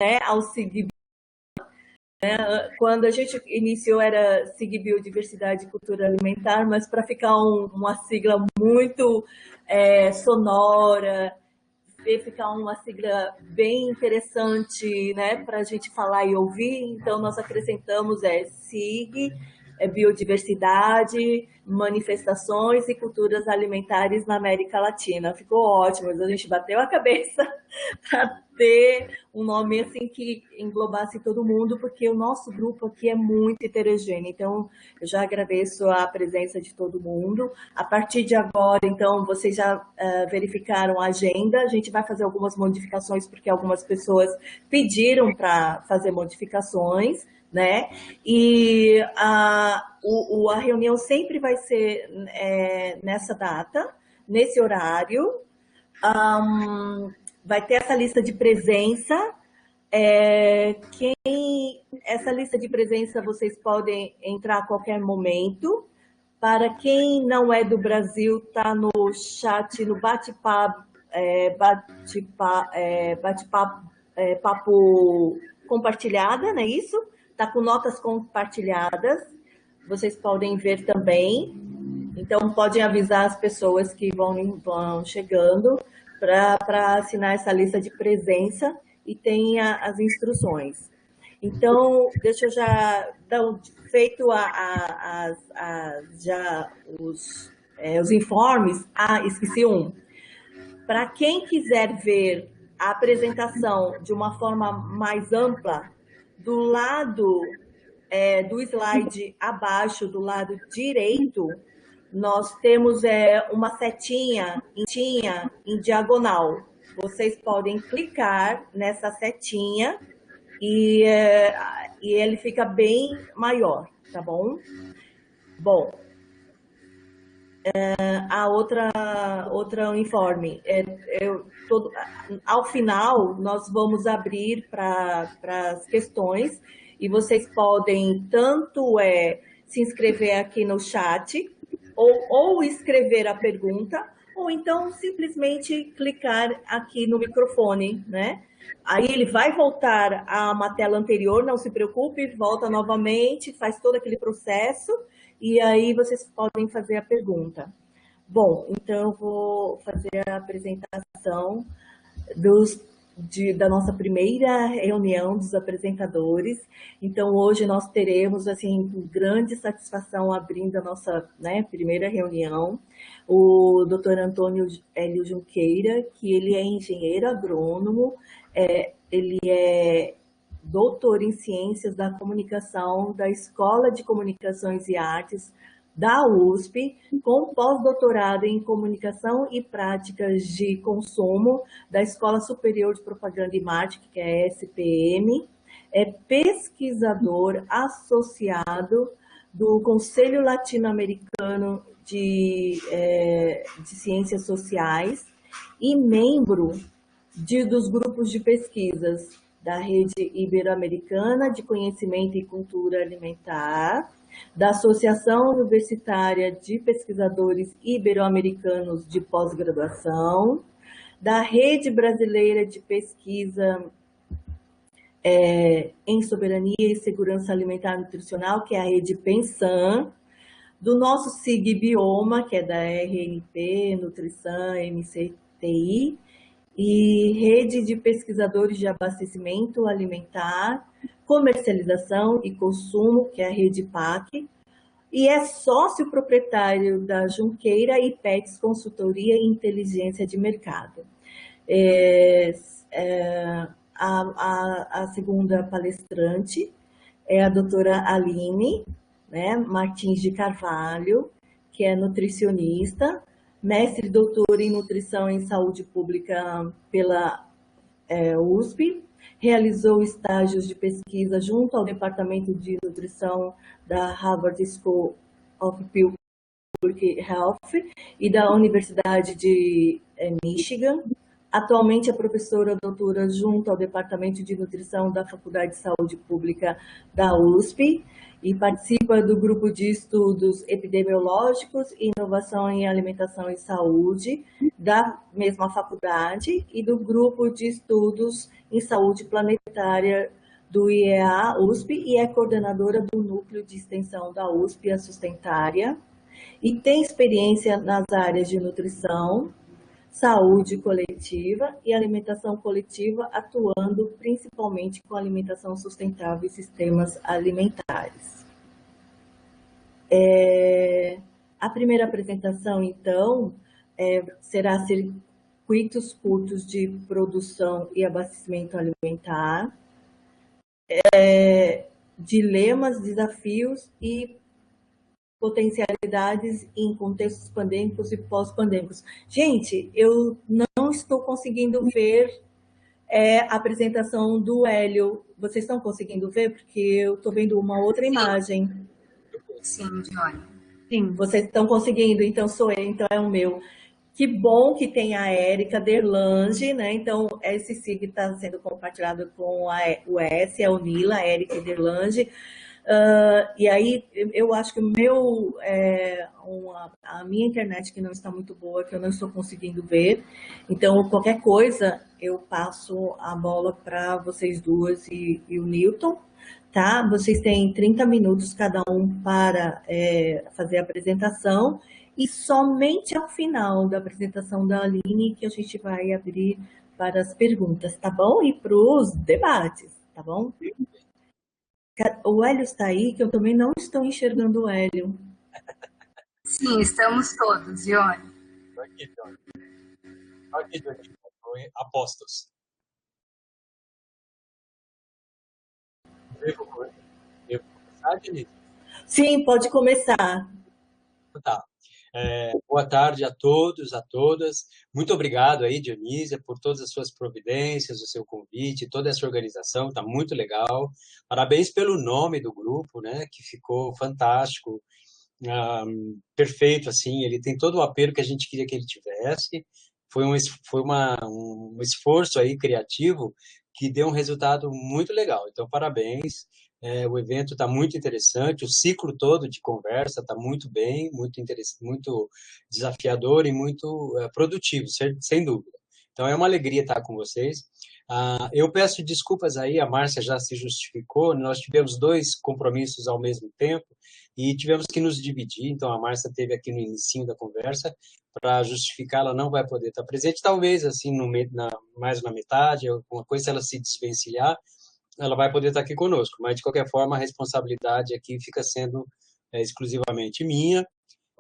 né, ao SIG. Quando a gente iniciou era SIG Biodiversidade e Cultura Alimentar, mas para ficar uma sigla muito sonora, ficar uma sigla bem interessante, né, para a gente falar e ouvir, então nós acrescentamos SIG, Biodiversidade, Manifestações e Culturas Alimentares na América Latina. Ficou ótimo, a gente bateu a cabeça para ter um nome assim que englobasse todo mundo, porque o nosso grupo aqui é muito heterogêneo. Então, eu já agradeço a presença de todo mundo. A partir de agora, então, vocês já verificaram a agenda. A gente vai fazer algumas modificações, porque algumas pessoas pediram para fazer modificações, né? E a reunião sempre vai ser nessa data, nesse horário. Vai ter essa lista de presença. Essa lista de presença vocês podem entrar a qualquer momento. Para quem não é do Brasil, está no chat, no bate-papo compartilhada, não é isso? Está com notas compartilhadas. Vocês podem ver também. Então, podem avisar as pessoas que vão chegando para assinar essa lista de presença e tem as instruções. Então, deixa eu já dar feito já os informes. Esqueci um. Para quem quiser ver a apresentação de uma forma mais ampla, do lado do slide abaixo, do lado direito, nós temos uma setinha em diagonal. Vocês podem clicar nessa setinha e ele fica bem maior, tá bom? Bom, a outra informe. Ao final, nós vamos abrir para as questões e vocês podem tanto se inscrever aqui no chat, ou escrever a pergunta, ou então simplesmente clicar aqui no microfone, né? Aí ele vai voltar a uma tela anterior, não se preocupe, volta novamente, faz todo aquele processo, e aí vocês podem fazer a pergunta. Bom, então eu vou fazer a apresentação da nossa primeira reunião dos apresentadores. Então, hoje nós teremos, assim, com grande satisfação, abrindo a nossa primeira reunião, o Dr. Antônio Hélio Junqueira, que ele é engenheiro agrônomo, ele é doutor em Ciências da Comunicação da Escola de Comunicações e Artes da USP, com pós-doutorado em Comunicação e Práticas de Consumo da Escola Superior de Propaganda e Marketing, que é a SPM, é pesquisador associado do Conselho Latino-Americano de Ciências Sociais e membro dos grupos de pesquisas da Rede Ibero-Americana de Conhecimento e Cultura Alimentar, da Associação Universitária de Pesquisadores Ibero-Americanos de Pós-Graduação, da Rede Brasileira de Pesquisa em Soberania e Segurança Alimentar e Nutricional, que é a Rede Pensan, do nosso SIG Bioma, que é da RNP, Nutrição, MCTI, e Rede de Pesquisadores de Abastecimento Alimentar, Comercialização e Consumo, que é a Rede PAC, e é sócio proprietário da Junqueira e PETS Consultoria e Inteligência de Mercado. A segunda palestrante é a doutora Aline Martins de Carvalho, que é nutricionista, mestre e doutora em Nutrição e Saúde Pública pela USP, realizou estágios de pesquisa junto ao Departamento de Nutrição da Harvard School of Public Health e da Universidade de Michigan, Atualmente é professora doutora junto ao Departamento de Nutrição da Faculdade de Saúde Pública da USP e participa do grupo de estudos epidemiológicos e inovação em alimentação e saúde da mesma faculdade e do grupo de estudos em saúde planetária do IEA USP e é coordenadora do núcleo de extensão da USP, a Sustentária, e tem experiência nas áreas de nutrição, saúde coletiva e alimentação coletiva, atuando principalmente com alimentação sustentável e sistemas alimentares. A primeira apresentação, então, será circuitos curtos de produção e abastecimento alimentar, dilemas, desafios e potencialidades em contextos pandêmicos e pós-pandêmicos. Gente, eu não estou conseguindo ver a apresentação do Hélio. Vocês estão conseguindo ver? Porque eu estou vendo uma outra imagem. Sim, Johnny. Sim, vocês estão conseguindo, então sou eu, então é o meu. Que bom que tem a Érica Derlange, né? Então, esse SIG está sendo compartilhado com o S, a Unila, a Érica Derlange. E aí, eu acho que a minha internet que não está muito boa, que eu não estou conseguindo ver. Então, qualquer coisa, eu passo a bola para vocês duas e o Newton, tá? Vocês têm 30 minutos cada um para fazer a apresentação e somente ao final da apresentação da Aline que a gente vai abrir para as perguntas, tá bom? E para os debates, tá bom? O Hélio está aí, que eu também não estou enxergando o Hélio. Sim, estamos todos, Johnny. Aqui, Johnny. Aqui, Johnny. Apostos. Devo começar, Denise? Sim, pode começar. Tá. Boa tarde a todos, a todas. Muito obrigado aí, Dionísia, por todas as suas providências, o seu convite, toda essa organização, tá muito legal. Parabéns pelo nome do grupo, né, que ficou fantástico, perfeito, assim, ele tem todo o apelo que a gente queria que ele tivesse. Foi um esforço aí criativo que deu um resultado muito legal. Então, parabéns. O evento está muito interessante, o ciclo todo de conversa está muito bem, muito desafiador e muito produtivo, sem dúvida. Então, é uma alegria estar com vocês. Eu peço desculpas aí, a Márcia já se justificou, nós tivemos 2 compromissos ao mesmo tempo e tivemos que nos dividir, então a Márcia esteve aqui no início da conversa, para justificar, ela não vai poder estar presente, talvez assim, mais na metade, alguma coisa, se ela se desvencilhar, ela vai poder estar aqui conosco, mas de qualquer forma a responsabilidade aqui fica sendo exclusivamente minha,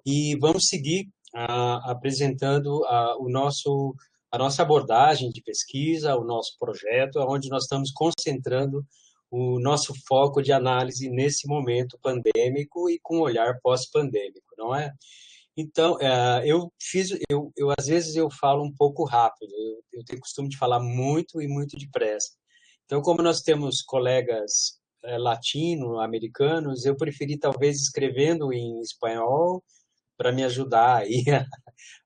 e vamos seguir apresentando a nossa abordagem de pesquisa, o nosso projeto, onde nós estamos concentrando o nosso foco de análise nesse momento pandêmico e com um olhar pós-pandêmico, não é? Então, às vezes eu falo um pouco rápido, eu tenho costume de falar muito e muito depressa. Então, como nós temos colegas latino-americanos, eu preferi talvez escrevendo em espanhol para me ajudar aí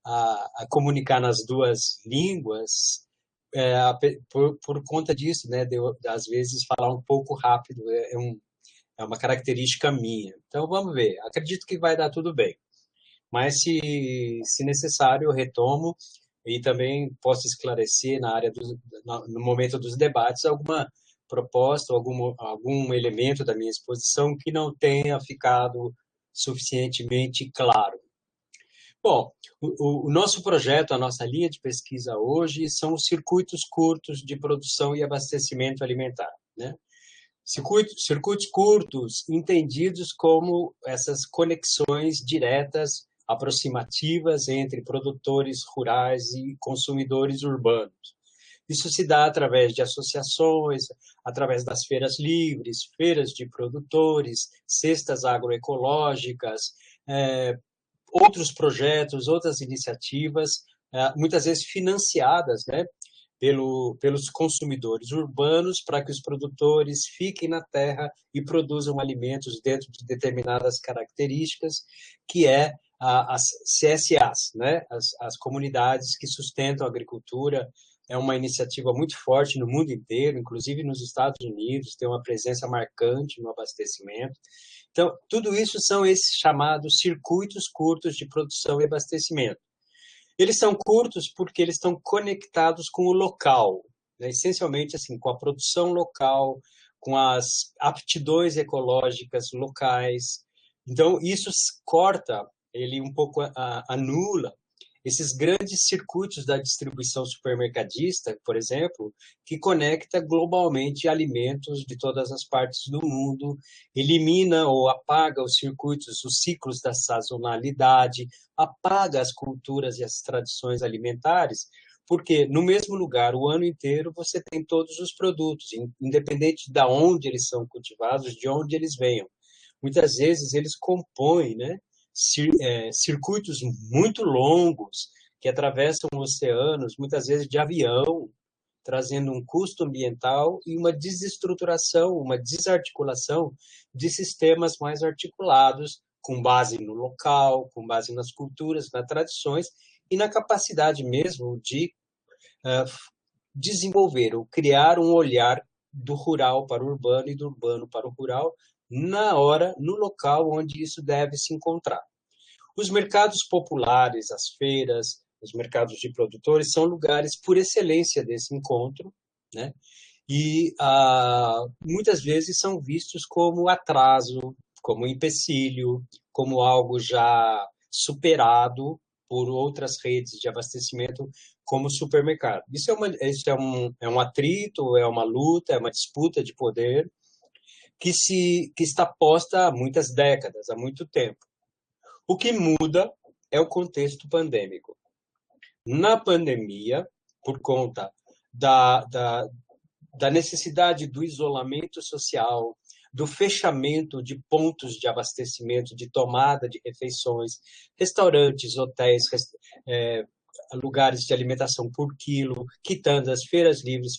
a comunicar nas 2 línguas, por conta disso, né, de eu, às vezes, falar um pouco rápido, é uma característica minha. Então, vamos ver, acredito que vai dar tudo bem. Mas, se necessário, eu retomo e também posso esclarecer no momento dos debates alguma proposta, algum elemento da minha exposição que não tenha ficado suficientemente claro. Bom, o nosso projeto, a nossa linha de pesquisa hoje são os circuitos curtos de produção e abastecimento alimentar, né? Circuitos curtos entendidos como essas conexões diretas, aproximativas entre produtores rurais e consumidores urbanos. Isso se dá através de associações, através das feiras livres, feiras de produtores, cestas agroecológicas, outros projetos, outras iniciativas, muitas vezes financiadas, né, pelos consumidores urbanos, para que os produtores fiquem na terra e produzam alimentos dentro de determinadas características, que as CSAs, né? As comunidades que sustentam a agricultura é uma iniciativa muito forte no mundo inteiro, inclusive nos Estados Unidos, tem uma presença marcante no abastecimento. Então, tudo isso são esses chamados circuitos curtos de produção e abastecimento. Eles são curtos porque eles estão conectados com o local, né? Essencialmente assim, com a produção local, com as aptidões ecológicas locais. Então, isso corta, ele um pouco anula esses grandes circuitos da distribuição supermercadista, por exemplo, que conecta globalmente alimentos de todas as partes do mundo, elimina ou apaga os circuitos, os ciclos da sazonalidade, apaga as culturas e as tradições alimentares, porque no mesmo lugar, o ano inteiro, você tem todos os produtos, independente de onde eles são cultivados, de onde eles venham. Muitas vezes eles compõem, né, circuitos muito longos que atravessam oceanos, muitas vezes de avião, trazendo um custo ambiental e uma desestruturação, uma desarticulação de sistemas mais articulados, com base no local, com base nas culturas, nas tradições e na capacidade mesmo de desenvolver ou criar um olhar do rural para o urbano e do urbano para o rural na hora, no local onde isso deve se encontrar. Os mercados populares, as feiras, os mercados de produtores são lugares por excelência desse encontro, né? E muitas vezes são vistos como atraso, como empecilho, como algo já superado por outras redes de abastecimento, como o supermercado. Isso é um atrito, é uma luta, é uma disputa de poder que está posta há muitas décadas, há muito tempo. O que muda é o contexto pandêmico. Na pandemia, por conta da necessidade do isolamento social, do fechamento de pontos de abastecimento, de tomada de refeições, restaurantes, hotéis, lugares de alimentação por quilo, quitandas, feiras livres,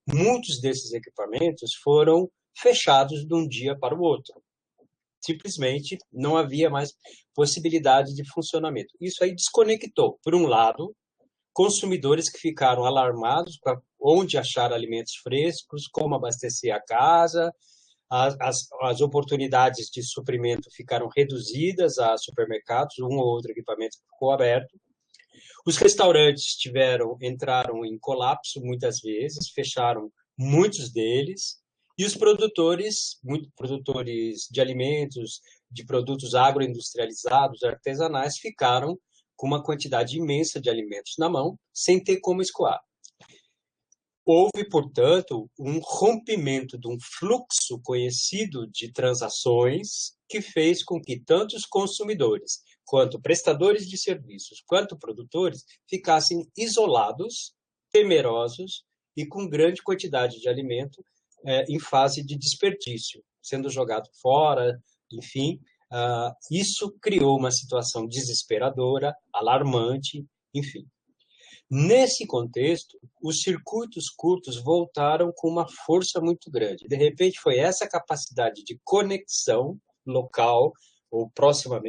muitos desses equipamentos foram fechados de um dia para o outro. Simplesmente não havia mais possibilidade de funcionamento. Isso aí desconectou, por um lado, consumidores que ficaram alarmados para onde achar alimentos frescos, como abastecer a casa, as oportunidades de suprimento ficaram reduzidas a supermercados, um ou outro equipamento ficou aberto. Os restaurantes entraram em colapso muitas vezes, fecharam muitos deles, e os produtores de alimentos, de produtos agroindustrializados, artesanais, ficaram com uma quantidade imensa de alimentos na mão, sem ter como escoar. Houve, portanto, um rompimento de um fluxo conhecido de transações que fez com que tanto os consumidores, quanto prestadores de serviços, quanto produtores, ficassem isolados, temerosos e com grande quantidade de alimento em fase de desperdício, sendo jogado fora, enfim. Isso criou uma situação desesperadora, alarmante, enfim. Nesse contexto, os circuitos curtos voltaram com uma força muito grande. De repente, foi essa capacidade de conexão local ou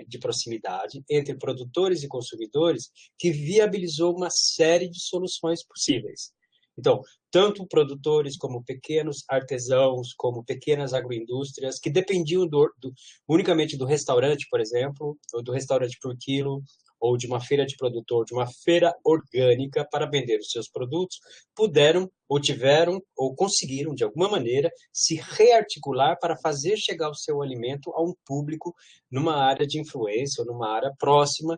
de proximidade entre produtores e consumidores que viabilizou uma série de soluções possíveis. Então, tanto produtores como pequenos artesãos, como pequenas agroindústrias, que dependiam unicamente do restaurante, por exemplo, ou do restaurante por quilo, ou de uma feira de produtor, de uma feira orgânica para vender os seus produtos, puderam, ou tiveram, ou conseguiram, de alguma maneira, se rearticular para fazer chegar o seu alimento a um público numa área de influência, ou numa área próxima,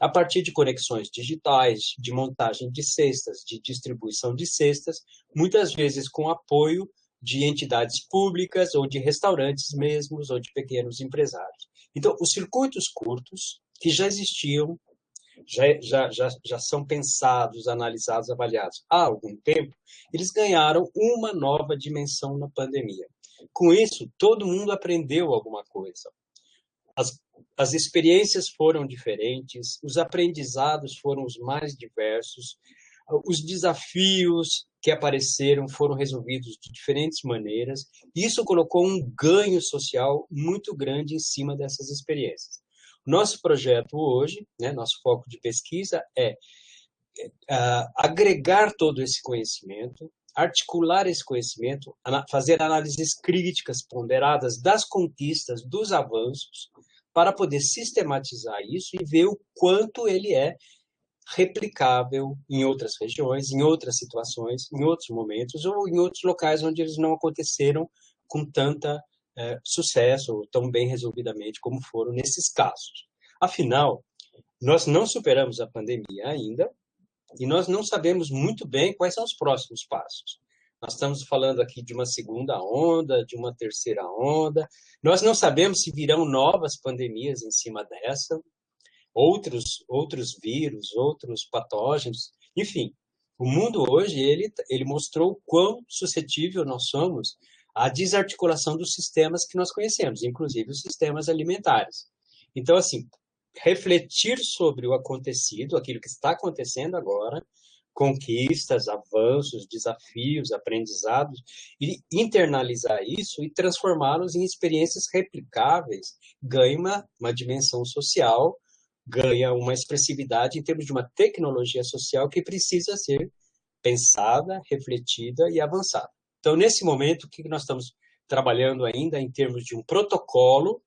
a partir de conexões digitais, de montagem de cestas, de distribuição de cestas, muitas vezes com apoio de entidades públicas ou de restaurantes mesmos ou de pequenos empresários. Então, os circuitos curtos, que já existiam, já são pensados, analisados, avaliados há algum tempo, eles ganharam uma nova dimensão na pandemia. Com isso, todo mundo aprendeu alguma coisa. As experiências foram diferentes, os aprendizados foram os mais diversos, os desafios que apareceram foram resolvidos de diferentes maneiras, e isso colocou um ganho social muito grande em cima dessas experiências. Nosso projeto hoje, nosso foco de pesquisa é agregar todo esse conhecimento, articular esse conhecimento, fazer análises críticas, ponderadas das conquistas, dos avanços, para poder sistematizar isso e ver o quanto ele é replicável em outras regiões, em outras situações, em outros momentos ou em outros locais onde eles não aconteceram com tanta sucesso ou tão bem resolvidamente como foram nesses casos. Afinal, nós não superamos a pandemia ainda e nós não sabemos muito bem quais são os próximos passos. Nós estamos falando aqui de uma segunda onda, de uma terceira onda. Nós não sabemos se virão novas pandemias em cima dessa, outros vírus, outros patógenos. Enfim, o mundo hoje ele mostrou o quão suscetível nós somos à desarticulação dos sistemas que nós conhecemos, inclusive os sistemas alimentares. Então, assim, refletir sobre o acontecido, aquilo que está acontecendo agora, conquistas, avanços, desafios, aprendizados, e internalizar isso e transformá-los em experiências replicáveis, ganha uma dimensão social, ganha uma expressividade em termos de uma tecnologia social que precisa ser pensada, refletida e avançada. Então, nesse momento, o que nós estamos trabalhando ainda em termos de um protocolo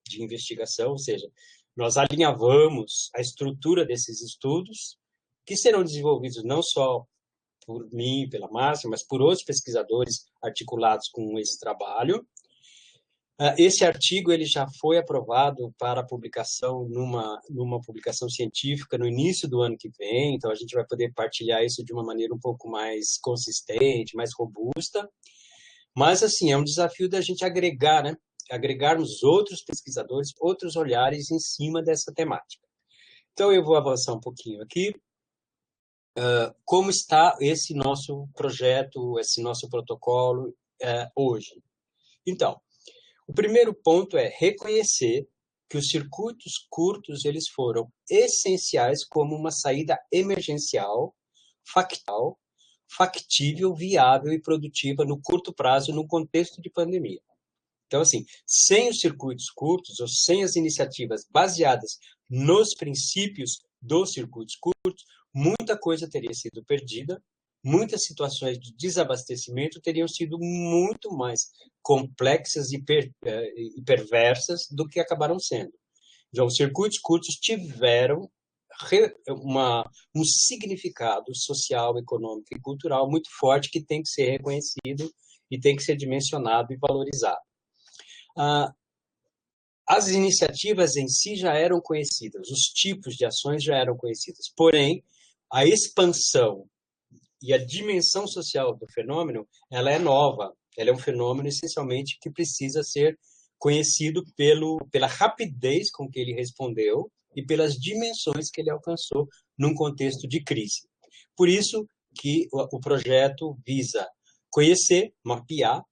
de investigação, ou seja, nós alinhavamos a estrutura desses estudos, que serão desenvolvidos não só por mim, pela Márcia, mas por outros pesquisadores articulados com esse trabalho. Esse artigo ele já foi aprovado para publicação numa publicação científica no início do ano que vem, então a gente vai poder partilhar isso de uma maneira um pouco mais consistente, mais robusta. Mas, assim, é um desafio da gente agregar, né? Agregarmos outros pesquisadores, outros olhares em cima dessa temática. Então, eu vou avançar um pouquinho aqui. Como está esse nosso projeto, esse nosso protocolo hoje? Então, o primeiro ponto é reconhecer que os circuitos curtos eles foram essenciais como uma saída emergencial, factível, viável e produtiva no curto prazo no contexto de pandemia. Então, assim, sem os circuitos curtos ou sem as iniciativas baseadas nos princípios dos circuitos curtos, muita coisa teria sido perdida, muitas situações de desabastecimento teriam sido muito mais complexas e perversas do que acabaram sendo. Então, os circuitos curtos tiveram um significado social, econômico e cultural muito forte que tem que ser reconhecido e tem que ser dimensionado e valorizado. As iniciativas em si já eram conhecidas, os tipos de ações já eram conhecidas, porém, a expansão e a dimensão social do fenômeno, ela é nova, ela é um fenômeno essencialmente que precisa ser conhecido pela rapidez com que ele respondeu e pelas dimensões que ele alcançou num contexto de crise. Por isso que o projeto visa conhecer, mapear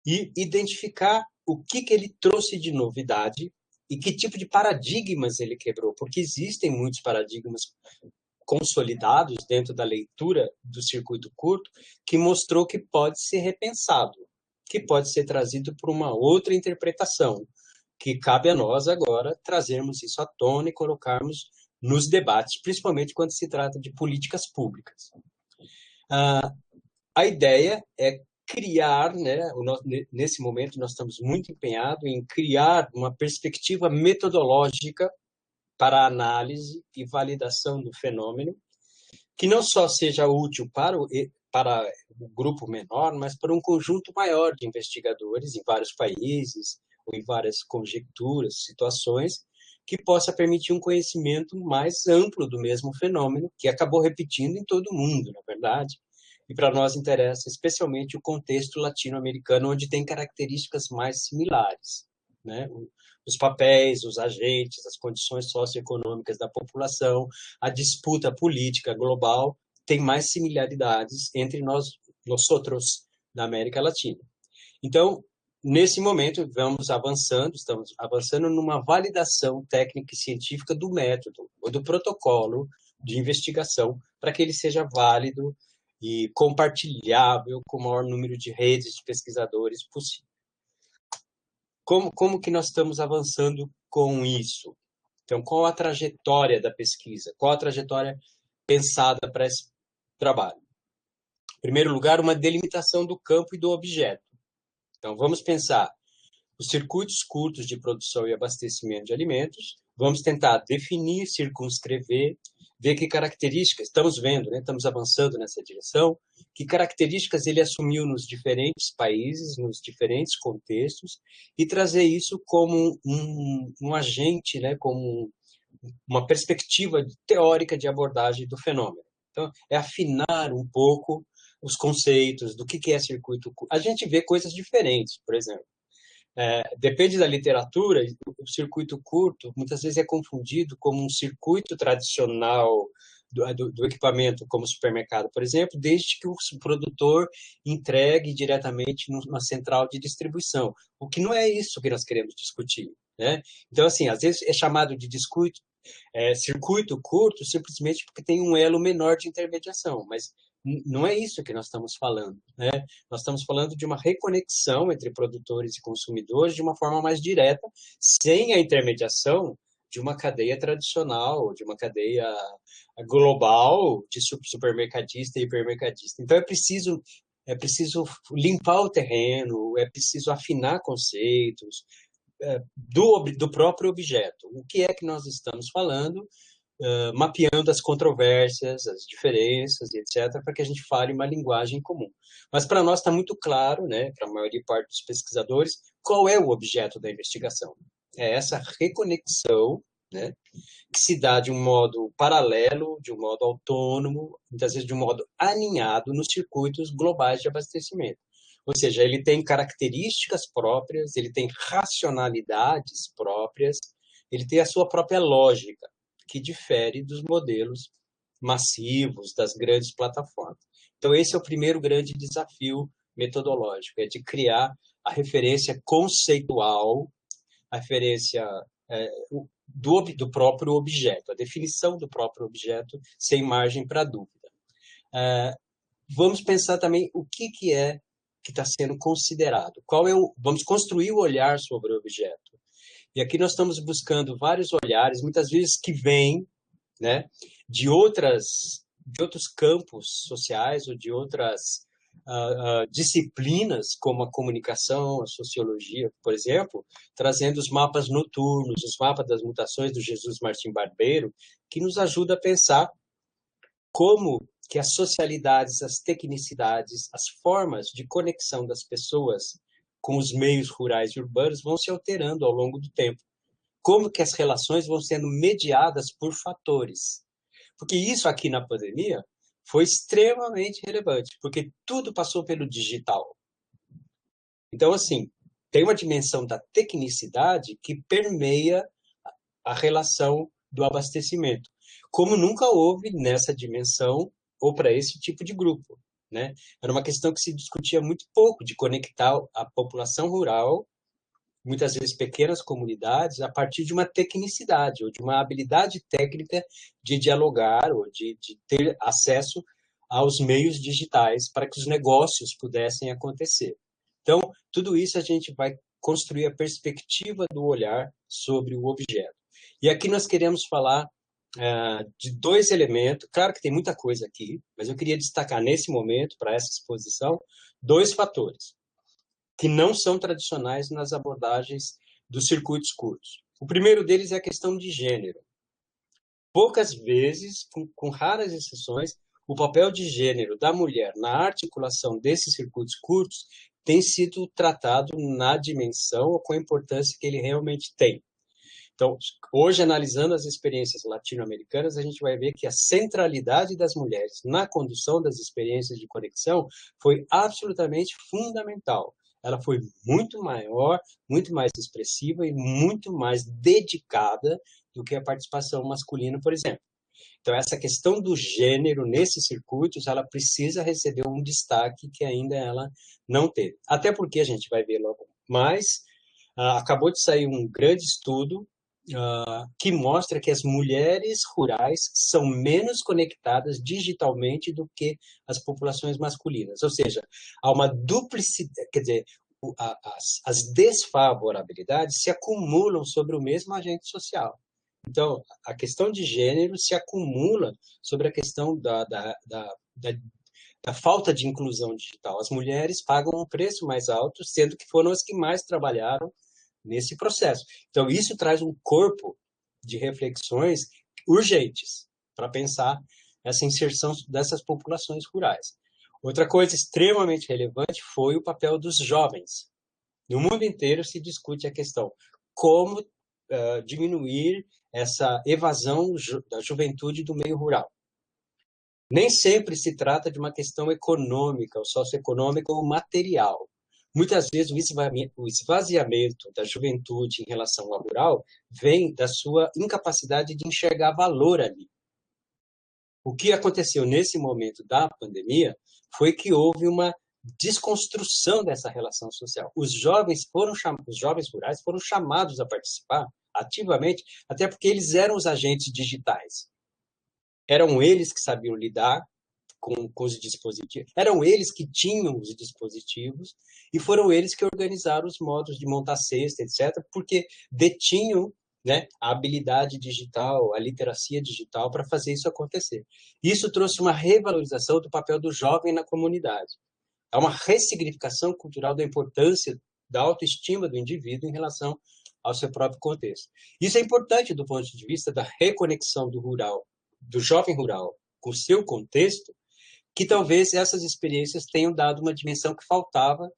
e identificar o que ele trouxe de novidade e que tipo de paradigmas ele quebrou, porque existem muitos paradigmas consolidados dentro da leitura do circuito curto que mostrou que pode ser repensado, que pode ser trazido por uma outra interpretação, que cabe a nós agora trazermos isso à tona e colocarmos nos debates, principalmente quando se trata de políticas públicas. A ideia é criar, né, nesse momento nós estamos muito empenhados em criar uma perspectiva metodológica para a análise e validação do fenômeno, que não só seja útil para o grupo menor, mas para um conjunto maior de investigadores em vários países, ou em várias conjecturas, situações, que possa permitir um conhecimento mais amplo do mesmo fenômeno, que acabou repetindo em todo o mundo, na verdade. E para nós interessa especialmente o contexto latino-americano, onde tem características mais similares, né? Os papéis, os agentes, as condições socioeconômicas da população, a disputa política global tem mais similaridades entre nós outros da América Latina. Então, nesse momento, estamos avançando numa validação técnica e científica do método ou do protocolo de investigação para que ele seja válido e compartilhável com o maior número de redes de pesquisadores possível. Como que nós estamos avançando com isso? Então, qual a trajetória da pesquisa? Qual a trajetória pensada para esse trabalho. Em primeiro lugar, uma delimitação do campo e do objeto. Então, vamos pensar os circuitos curtos de produção e abastecimento de alimentos, vamos tentar definir, circunscrever, ver que características, estamos vendo, né, estamos avançando nessa direção, que características ele assumiu nos diferentes países, nos diferentes contextos, e trazer isso como um agente, né, como uma perspectiva teórica de abordagem do fenômeno. Então, é afinar um pouco os conceitos do que é circuito curto. A gente vê coisas diferentes, por exemplo. Depende da literatura, o circuito curto muitas vezes é confundido como um circuito tradicional do equipamento, como supermercado, por exemplo, desde que o produtor entregue diretamente numa central de distribuição. O que não é isso que nós queremos discutir, né? Então, assim, às vezes é chamado de circuito curto simplesmente porque tem um elo menor de intermediação, mas não é isso que nós estamos falando, né? Nós estamos falando de uma reconexão entre produtores e consumidores de uma forma mais direta, sem a intermediação de uma cadeia tradicional, de uma cadeia global de supermercadista e hipermercadista. Então, é preciso limpar o terreno, é preciso afinar conceitos do próprio objeto. O que é que nós estamos falando? Mapeando as controvérsias, as diferenças, etc., para que a gente fale uma linguagem comum. Mas para nós está muito claro, né, para a maioria parte dos pesquisadores, qual é o objeto da investigação. É essa reconexão, né, que se dá de um modo paralelo, de um modo autônomo, muitas vezes de um modo aninhado nos circuitos globais de abastecimento. Ou seja, ele tem características próprias, ele tem racionalidades próprias, ele tem a sua própria lógica, que difere dos modelos massivos, das grandes plataformas. Então, esse é o primeiro grande desafio metodológico, é de criar a referência conceitual, a referência do próprio objeto, a definição do próprio objeto, sem margem para dúvida. Vamos pensar também o que é que está sendo considerado. Vamos construir o olhar sobre o objeto. E aqui nós estamos buscando vários olhares, muitas vezes que vêm, né, de outros campos sociais ou de outras disciplinas, como a comunicação, a sociologia, por exemplo, trazendo os mapas noturnos, os mapas das mutações do Jesus Martim Barbeiro, que nos ajuda a pensar como que as socialidades, as tecnicidades, as formas de conexão das pessoas com os meios rurais e urbanos vão se alterando ao longo do tempo. Como que as relações vão sendo mediadas por fatores. Porque isso aqui na pandemia foi extremamente relevante, porque tudo passou pelo digital. Então, assim, tem uma dimensão da tecnicidade que permeia a relação do abastecimento, como nunca houve nessa dimensão ou para esse tipo de grupo, né? Era uma questão que se discutia muito pouco, de conectar a população rural, muitas vezes pequenas comunidades, a partir de uma tecnicidade ou de uma habilidade técnica de dialogar ou de ter acesso aos meios digitais para que os negócios pudessem acontecer. Então, tudo isso a gente vai construir a perspectiva do olhar sobre o objeto. E aqui nós queremos falar de dois elementos. Claro que tem muita coisa aqui, mas eu queria destacar nesse momento, para essa exposição, dois fatores que não são tradicionais nas abordagens dos circuitos curtos. O primeiro deles é a questão de gênero. Poucas vezes, com raras exceções, o papel de gênero da mulher na articulação desses circuitos curtos tem sido tratado na dimensão ou com a importância que ele realmente tem. Então, hoje, analisando as experiências latino-americanas, a gente vai ver que a centralidade das mulheres na condução das experiências de conexão foi absolutamente fundamental. Ela foi muito maior, muito mais expressiva e muito mais dedicada do que a participação masculina, por exemplo. Então, essa questão do gênero nesses circuitos, ela precisa receber um destaque que ainda ela não teve. Até porque a gente vai ver logo mais, acabou de sair um grande estudo que mostra que as mulheres rurais são menos conectadas digitalmente do que as populações masculinas. Ou seja, há uma duplicidade, quer dizer, as desfavorabilidades se acumulam sobre o mesmo agente social. Então, a questão de gênero se acumula sobre a questão da falta de inclusão digital. As mulheres pagam um preço mais alto, sendo que foram as que mais trabalharam nesse processo. Então, isso traz um corpo de reflexões urgentes para pensar essa inserção dessas populações rurais. Outra coisa extremamente relevante foi o papel dos jovens. No mundo inteiro se discute a questão como diminuir essa evasão da juventude do meio rural. Nem sempre se trata de uma questão econômica, ou socioeconômica ou material. Muitas vezes o esvaziamento da juventude em relação ao rural vem da sua incapacidade de enxergar valor ali. O que aconteceu nesse momento da pandemia foi que houve uma desconstrução dessa relação social. Os jovens rurais foram chamados a participar ativamente, até porque eles eram os agentes digitais. Eram eles que sabiam lidar com os dispositivos, eram eles que tinham os dispositivos e foram eles que organizaram os modos de montar cesta, etc., porque detinham, né, a habilidade digital, a literacia digital para fazer isso acontecer. Isso trouxe uma revalorização do papel do jovem na comunidade. Há uma ressignificação cultural da importância da autoestima do indivíduo em relação ao seu próprio contexto. Isso é importante do ponto de vista da reconexão do rural, do jovem rural, com o seu contexto, que talvez essas experiências tenham dado uma dimensão que faltava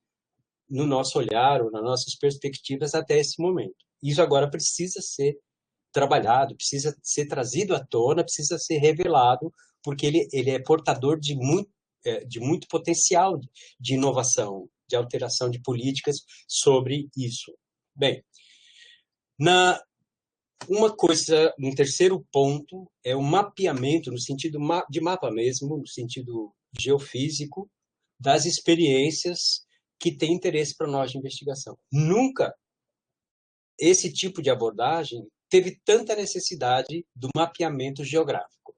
no nosso olhar ou nas nossas perspectivas até esse momento. Isso agora precisa ser trabalhado, precisa ser trazido à tona, precisa ser revelado, porque ele é portador de muito potencial de inovação, de alteração de políticas sobre isso. Bem, um terceiro ponto é o mapeamento, no sentido de mapa mesmo, no sentido geofísico, das experiências que têm interesse para nós de investigação. Nunca esse tipo de abordagem teve tanta necessidade do mapeamento geográfico.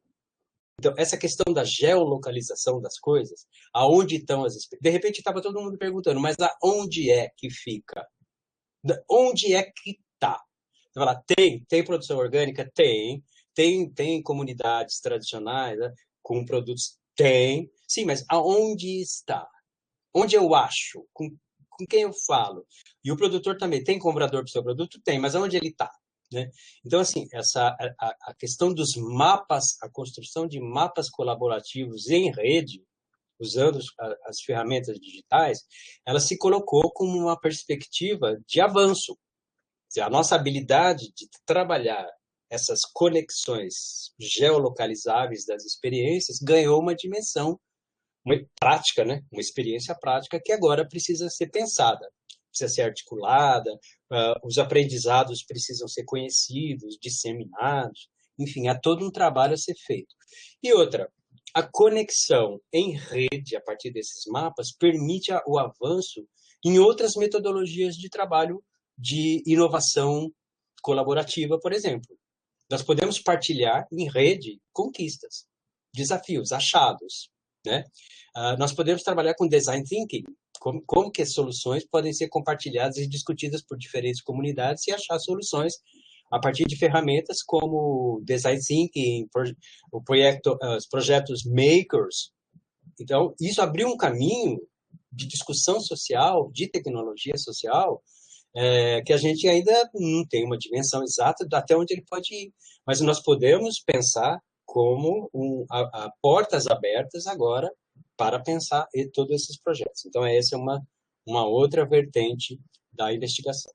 Então, essa questão da geolocalização das coisas, aonde estão as experiências. De repente, estava todo mundo perguntando, mas aonde é que fica? Onde é que está? Você fala, tem produção orgânica? Tem comunidades tradicionais, né, com produtos? Tem. Sim, mas aonde está? Onde eu acho? Com quem eu falo? E o produtor também tem comprador para o seu produto? Tem, mas aonde ele está? Né? Então, assim, a questão dos mapas, a construção de mapas colaborativos em rede, usando as ferramentas digitais, ela se colocou como uma perspectiva de avanço. A nossa habilidade de trabalhar essas conexões geolocalizáveis das experiências ganhou uma dimensão prática, né? Uma experiência prática que agora precisa ser pensada, precisa ser articulada, os aprendizados precisam ser conhecidos, disseminados, enfim, há todo um trabalho a ser feito. E outra, a conexão em rede a partir desses mapas permite o avanço em outras metodologias de trabalho de inovação colaborativa, por exemplo. Nós podemos partilhar em rede conquistas, desafios, achados, né? Nós podemos trabalhar com design thinking, como que as soluções podem ser compartilhadas e discutidas por diferentes comunidades e achar soluções a partir de ferramentas como design thinking, os projetos makers. Então, isso abriu um caminho de discussão social, de tecnologia social, que a gente ainda não tem uma dimensão exata de até onde ele pode ir. Mas nós podemos pensar como portas abertas agora para pensar em todos esses projetos. Então, essa é uma outra vertente da investigação.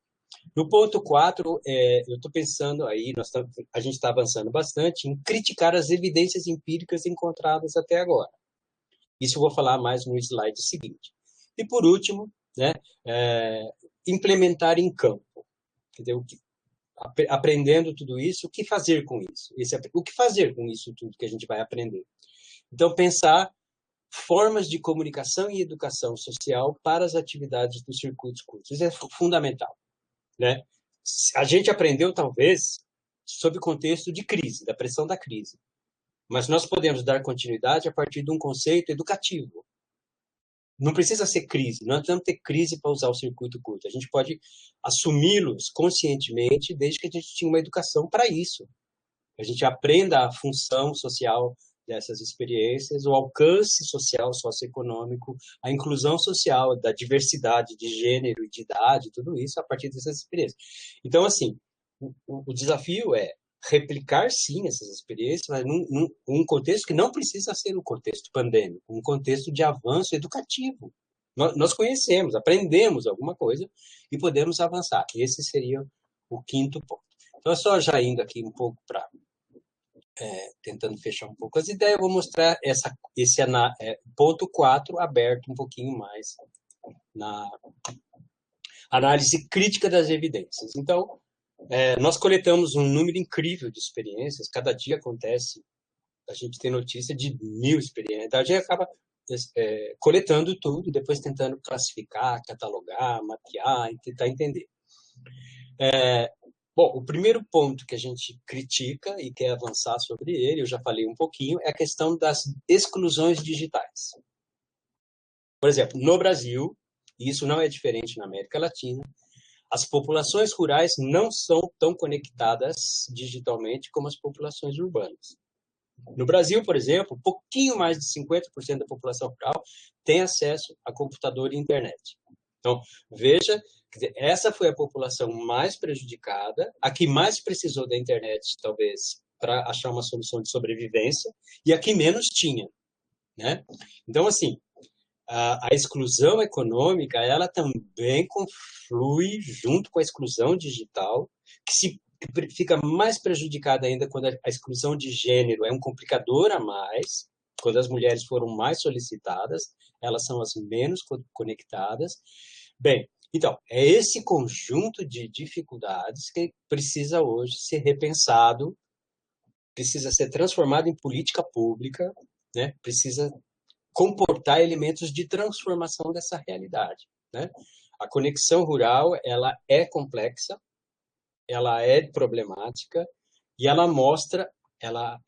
No ponto 4, eu estou pensando aí, a gente está avançando bastante em criticar as evidências empíricas encontradas até agora. Isso eu vou falar mais no slide seguinte. E, por último, né, implementar em campo. Entendeu? Aprendendo tudo isso, o que fazer com isso? O que fazer com isso tudo que a gente vai aprender? Então, pensar formas de comunicação e educação social para as atividades dos circuitos curtos. Isso é fundamental, né? A gente aprendeu, talvez, sob o contexto de crise, da pressão da crise. Mas nós podemos dar continuidade a partir de um conceito educativo. Não precisa ser crise, não precisamos ter crise para usar o circuito curto. A gente pode assumi-los conscientemente desde que a gente tinha uma educação para isso. a gente aprenda a função social dessas experiências, o alcance social, socioeconômico, a inclusão social, da diversidade de gênero e de idade, tudo isso a partir dessas experiências. Então, assim, o desafio é replicar, sim, essas experiências, mas num contexto que não precisa ser um contexto pandêmico, um contexto de avanço educativo. Nós conhecemos, aprendemos alguma coisa e podemos avançar. Esse seria o quinto ponto. Então, só já indo aqui um pouco para tentando fechar um pouco as ideias, eu vou mostrar esse ponto 4 aberto um pouquinho mais na análise crítica das evidências. Então, nós coletamos um número incrível de experiências, cada dia acontece, a gente tem notícia de 1000 experiências, então a gente acaba coletando tudo, depois tentando classificar, catalogar, mapear e tentar entender. Bom, o primeiro ponto que a gente critica e quer avançar sobre ele, eu já falei um pouquinho, é a questão das exclusões digitais. Por exemplo, no Brasil, e isso não é diferente na América Latina, as populações rurais não são tão conectadas digitalmente como as populações urbanas. No Brasil, por exemplo, um pouquinho mais de 50% da população rural tem acesso a computador e internet. Então, veja, essa foi a população mais prejudicada, a que mais precisou da internet, talvez, para achar uma solução de sobrevivência, e a que menos tinha, né? Então, assim, a exclusão econômica, ela também conflui junto com a exclusão digital, que fica mais prejudicada ainda quando a exclusão de gênero é um complicador a mais, quando as mulheres foram mais solicitadas, elas são as menos conectadas. Bem, então, é esse conjunto de dificuldades que precisa hoje ser repensado, precisa ser transformado em política pública, né? Precisa comportar elementos de transformação dessa realidade, né? A conexão rural, ela é complexa, ela é problemática e ela mostra, ela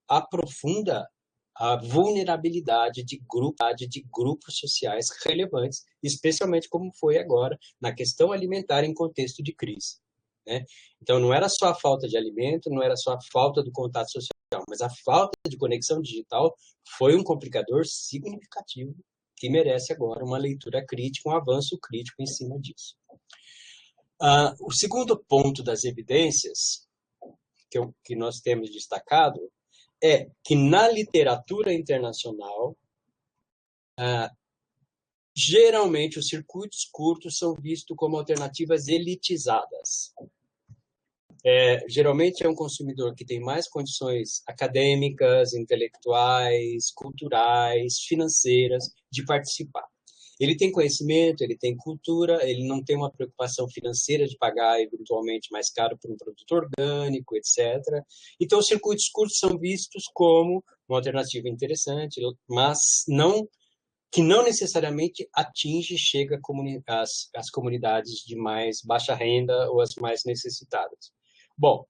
aprofunda a vulnerabilidade de grupos sociais relevantes, especialmente como foi agora na questão alimentar em contexto de crise, né? Então, não era só a falta de alimento, não era só a falta do contato social, mas a falta de conexão digital foi um complicador significativo que merece agora uma leitura crítica, um avanço crítico em cima disso. O segundo ponto das evidências que nós temos destacado é que na literatura internacional, geralmente os circuitos curtos são vistos como alternativas elitizadas. Geralmente é um consumidor que tem mais condições acadêmicas, intelectuais, culturais, financeiras de participar. Ele tem conhecimento, ele tem cultura, ele não tem uma preocupação financeira de pagar eventualmente mais caro por um produto orgânico, etc. Então, os circuitos curtos são vistos como uma alternativa interessante, mas que não necessariamente atinge e chega às comunidades de mais baixa renda ou as mais necessitadas. Bom,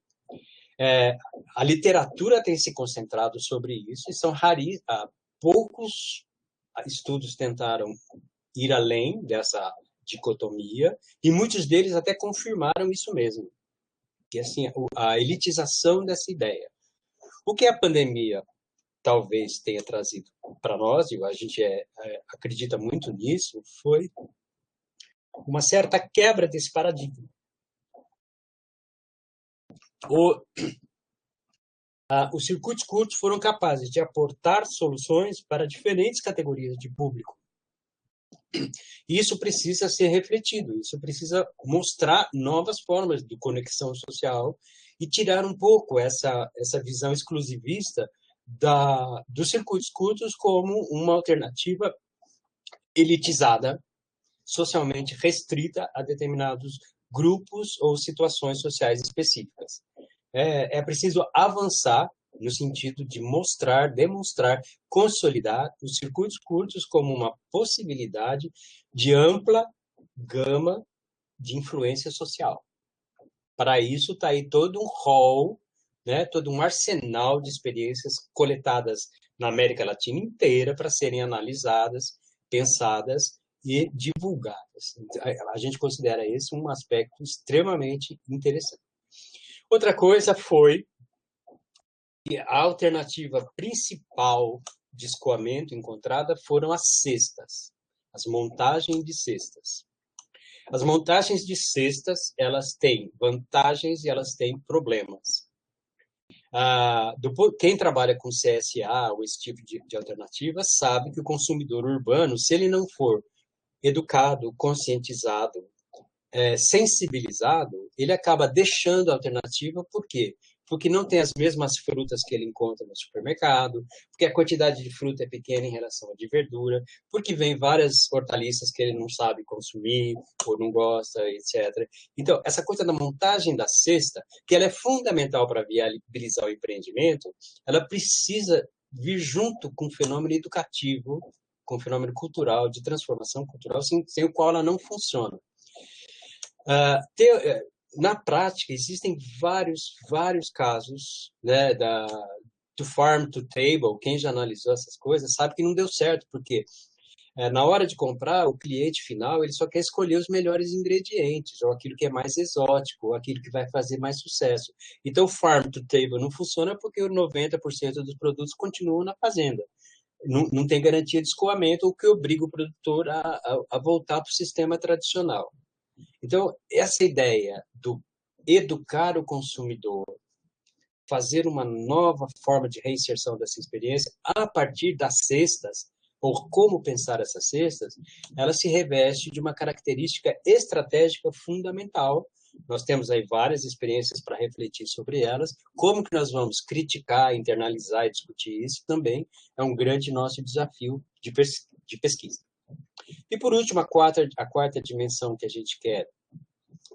a literatura tem se concentrado sobre isso e são poucos estudos tentaram ir além dessa dicotomia e muitos deles até confirmaram isso mesmo, que assim a elitização dessa ideia. O que a pandemia talvez tenha trazido para nós, e a gente acredita muito nisso, foi uma certa quebra desse paradigma. Os circuitos curtos foram capazes de aportar soluções para diferentes categorias de público. E isso precisa ser refletido, isso precisa mostrar novas formas de conexão social e tirar um pouco essa visão exclusivista dos circuitos curtos como uma alternativa elitizada, socialmente restrita a determinados grupos ou situações sociais específicas. É preciso avançar no sentido de demonstrar, consolidar os circuitos curtos como uma possibilidade de ampla gama de influência social. Para isso, está aí todo um rol, né, todo um arsenal de experiências coletadas na América Latina inteira para serem analisadas, pensadas e divulgadas. A gente considera esse um aspecto extremamente interessante. Outra coisa foi E a alternativa principal de escoamento encontrada foram as cestas, as montagens de cestas. As montagens de cestas, elas têm vantagens e elas têm problemas. Quem trabalha com CSA ou esse tipo de alternativa sabe que o consumidor urbano, se ele não for educado, conscientizado, sensibilizado, ele acaba deixando a alternativa. Por quê? Porque não tem as mesmas frutas que ele encontra no supermercado, porque a quantidade de fruta é pequena em relação à de verdura, porque vem várias hortaliças que ele não sabe consumir ou não gosta, etc. Então, essa coisa da montagem da cesta, que ela é fundamental para viabilizar o empreendimento, ela precisa vir junto com o fenômeno educativo, com o fenômeno cultural, de transformação cultural, sem o qual ela não funciona. Na prática, existem vários casos, né, do farm to table. Quem já analisou essas coisas sabe que não deu certo, porque na hora de comprar, o cliente final ele só quer escolher os melhores ingredientes, ou aquilo que é mais exótico, ou aquilo que vai fazer mais sucesso. Então, o farm to table não funciona porque 90% dos produtos continuam na fazenda. Não tem garantia de escoamento, o que obriga o produtor a voltar para o sistema tradicional. Então, essa ideia do educar o consumidor, fazer uma nova forma de reinserção dessa experiência a partir das cestas, ou como pensar essas cestas, ela se reveste de uma característica estratégica fundamental. Nós temos aí várias experiências para refletir sobre elas. Como que nós vamos criticar, internalizar e discutir isso também é um grande nosso desafio de pesquisa. E, por último, a quarta dimensão que a gente quer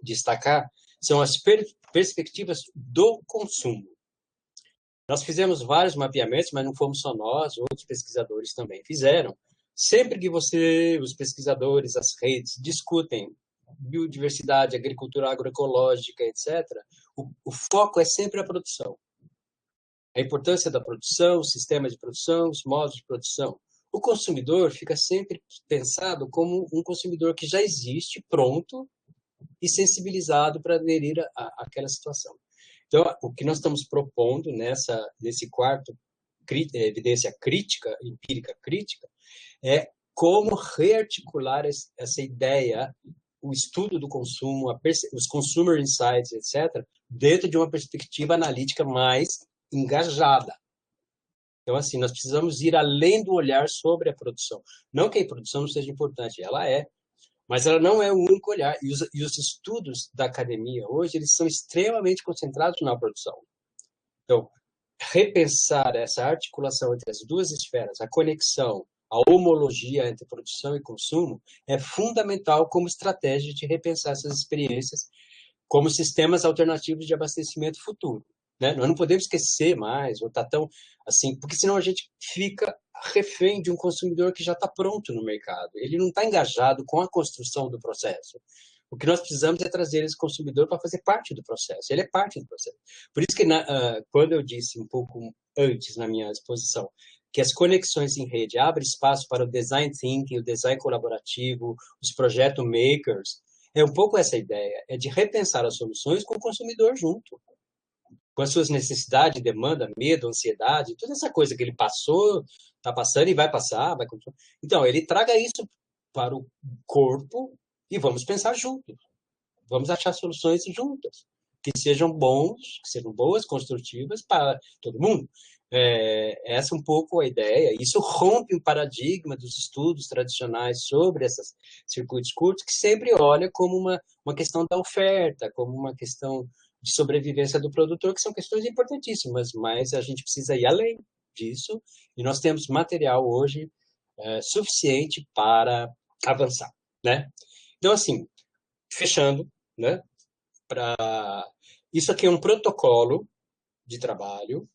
destacar são as perspectivas do consumo. Nós fizemos vários mapeamentos, mas não fomos só nós, outros pesquisadores também fizeram. Sempre que os pesquisadores, as redes, discutem biodiversidade, agricultura agroecológica, etc., o foco é sempre a produção. A importância da produção, o sistema de produção, os modos de produção. O consumidor fica sempre pensado como um consumidor que já existe, pronto e sensibilizado para aderir àquela situação. Então, o que nós estamos propondo nesse quarto evidência crítica, empírica crítica, é como rearticular essa ideia, o estudo do consumo, os consumer insights, etc., dentro de uma perspectiva analítica mais engajada. Então, assim, nós precisamos ir além do olhar sobre a produção. Não que a produção não seja importante, ela é, mas ela não é o único olhar. E os estudos da academia hoje, eles são extremamente concentrados na produção. Então, repensar essa articulação entre as duas esferas, a conexão, a homologia entre produção e consumo, é fundamental como estratégia de repensar essas experiências como sistemas alternativos de abastecimento futuro. Né? Nós não podemos esquecer mais, ou tá tão assim, porque senão a gente fica refém de um consumidor que já está pronto no mercado. Ele não está engajado com a construção do processo. O que nós precisamos é trazer esse consumidor para fazer parte do processo. Ele é parte do processo. Por isso que quando eu disse um pouco antes na minha exposição que as conexões em rede abrem espaço para o design thinking, o design colaborativo, os projeto makers, é um pouco essa ideia, é de repensar as soluções com o consumidor junto, com as suas necessidades, demanda, medo, ansiedade, toda essa coisa que ele passou, está passando e vai passar, vai continuar. Então, ele traga isso para o corpo e vamos pensar juntos. Vamos achar soluções juntas, que sejam boas, construtivas para todo mundo. Essa é um pouco a ideia. Isso rompe o paradigma dos estudos tradicionais sobre esses circuitos curtos, que sempre olha como uma questão da oferta, como uma questão de sobrevivência do produtor, que são questões importantíssimas, mas a gente precisa ir além disso, e nós temos material hoje suficiente para avançar, né? Então, assim, fechando, né? Isso aqui é um protocolo de trabalho.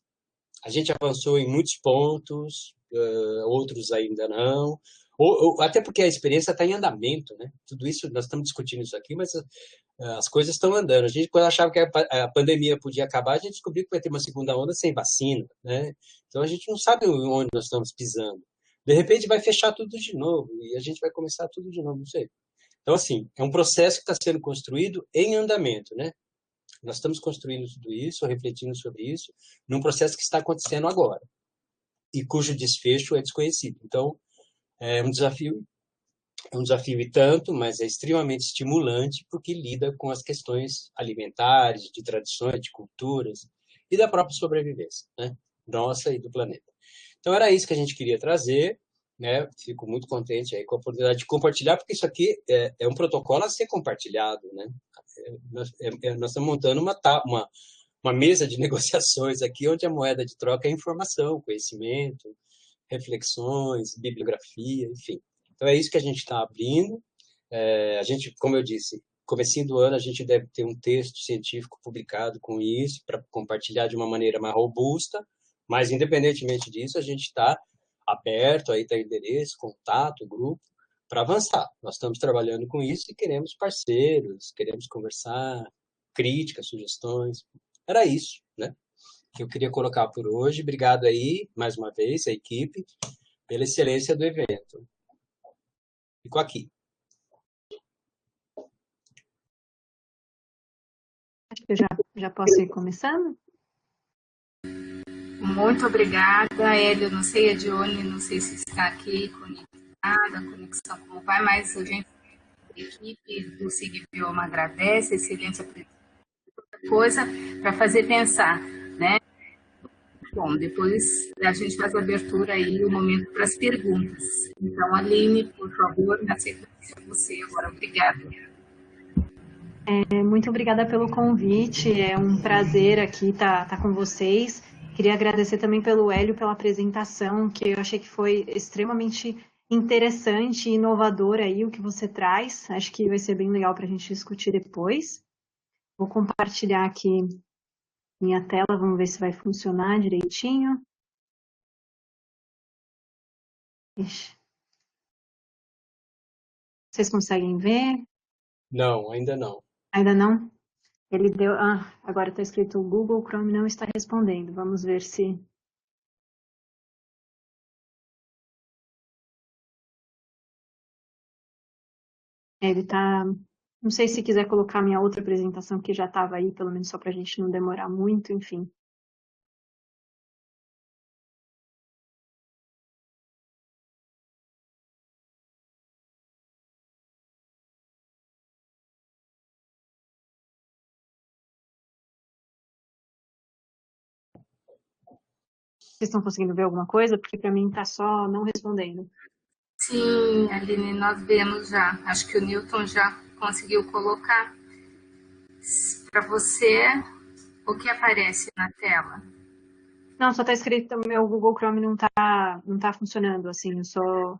A gente avançou em muitos pontos, outros ainda não. Até porque a experiência está em andamento, né? Tudo isso, nós estamos discutindo isso aqui, mas as coisas estão andando. A gente, quando achava que a pandemia podia acabar, a gente descobriu que vai ter uma segunda onda sem vacina, né? Então, a gente não sabe onde nós estamos pisando. De repente, vai fechar tudo de novo e a gente vai começar tudo de novo, não sei. Então, assim, é um processo que está sendo construído em andamento, né? Nós estamos construindo tudo isso, refletindo sobre isso, num processo que está acontecendo agora e cujo desfecho é desconhecido. Então, é um desafio e tanto, mas é extremamente estimulante porque lida com as questões alimentares, de tradições, de culturas e da própria sobrevivência, né? Nossa e do planeta. Então, era isso que a gente queria trazer, né? Fico muito contente aí com a oportunidade de compartilhar, porque isso aqui é um protocolo a ser compartilhado, né? Nós estamos montando uma mesa de negociações aqui, onde a moeda de troca é informação, conhecimento, reflexões, bibliografia, enfim. Então, é isso que a gente está abrindo. A gente, como eu disse, comecinho do ano, a gente deve ter um texto científico publicado com isso, para compartilhar de uma maneira mais robusta, mas, independentemente disso, a gente está aberto, aí está endereço, contato, grupo, para avançar. Nós estamos trabalhando com isso e queremos parceiros, queremos conversar, críticas, sugestões. Era isso, né, que eu queria colocar por hoje. Obrigado aí, mais uma vez, a equipe, pela excelência do evento. Fico aqui. Acho que eu já posso ir começando? Muito obrigada, Hélio. Não sei, a Dione, não sei se está aqui conectada, a conexão como vai, mas a gente, a equipe do SIG Bioma agradece, excelente coisa para fazer pensar, né? Bom, depois a gente faz a abertura aí, o momento para as perguntas. Então, Aline, por favor, na sequência, você agora. Obrigada. Muito obrigada pelo convite, é um prazer aqui estar com vocês. Queria agradecer também pelo Hélio, pela apresentação, que eu achei que foi extremamente interessante e inovador aí o que você traz. Acho que vai ser bem legal para a gente discutir depois. Vou compartilhar aqui minha tela, vamos ver se vai funcionar direitinho. Ixi. Vocês conseguem ver? Não, ainda não. Ainda não? Ele deu... agora está escrito o Google Chrome não está respondendo. Vamos ver se... Ele está... Não sei se quiser colocar minha outra apresentação que já estava aí, pelo menos só para a gente não demorar muito, enfim. Vocês estão conseguindo ver alguma coisa? Porque para mim está só não respondendo. Sim, Aline, nós vemos já. Acho que o Newton já conseguiu colocar. Para você, o que aparece na tela? Não, só está escrito, meu Google Chrome não tá funcionando, assim, eu só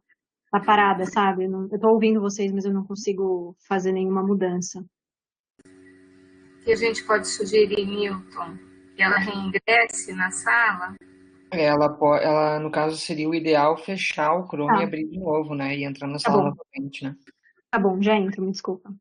tá parada, sabe? Eu estou ouvindo vocês, mas eu não consigo fazer nenhuma mudança. O que a gente pode sugerir, Newton? Que ela reingresse na sala? Ela, no caso, seria o ideal fechar o Chrome e abrir de novo, né? E entrar na sala novamente, né? Tá bom, já entro, me desculpa.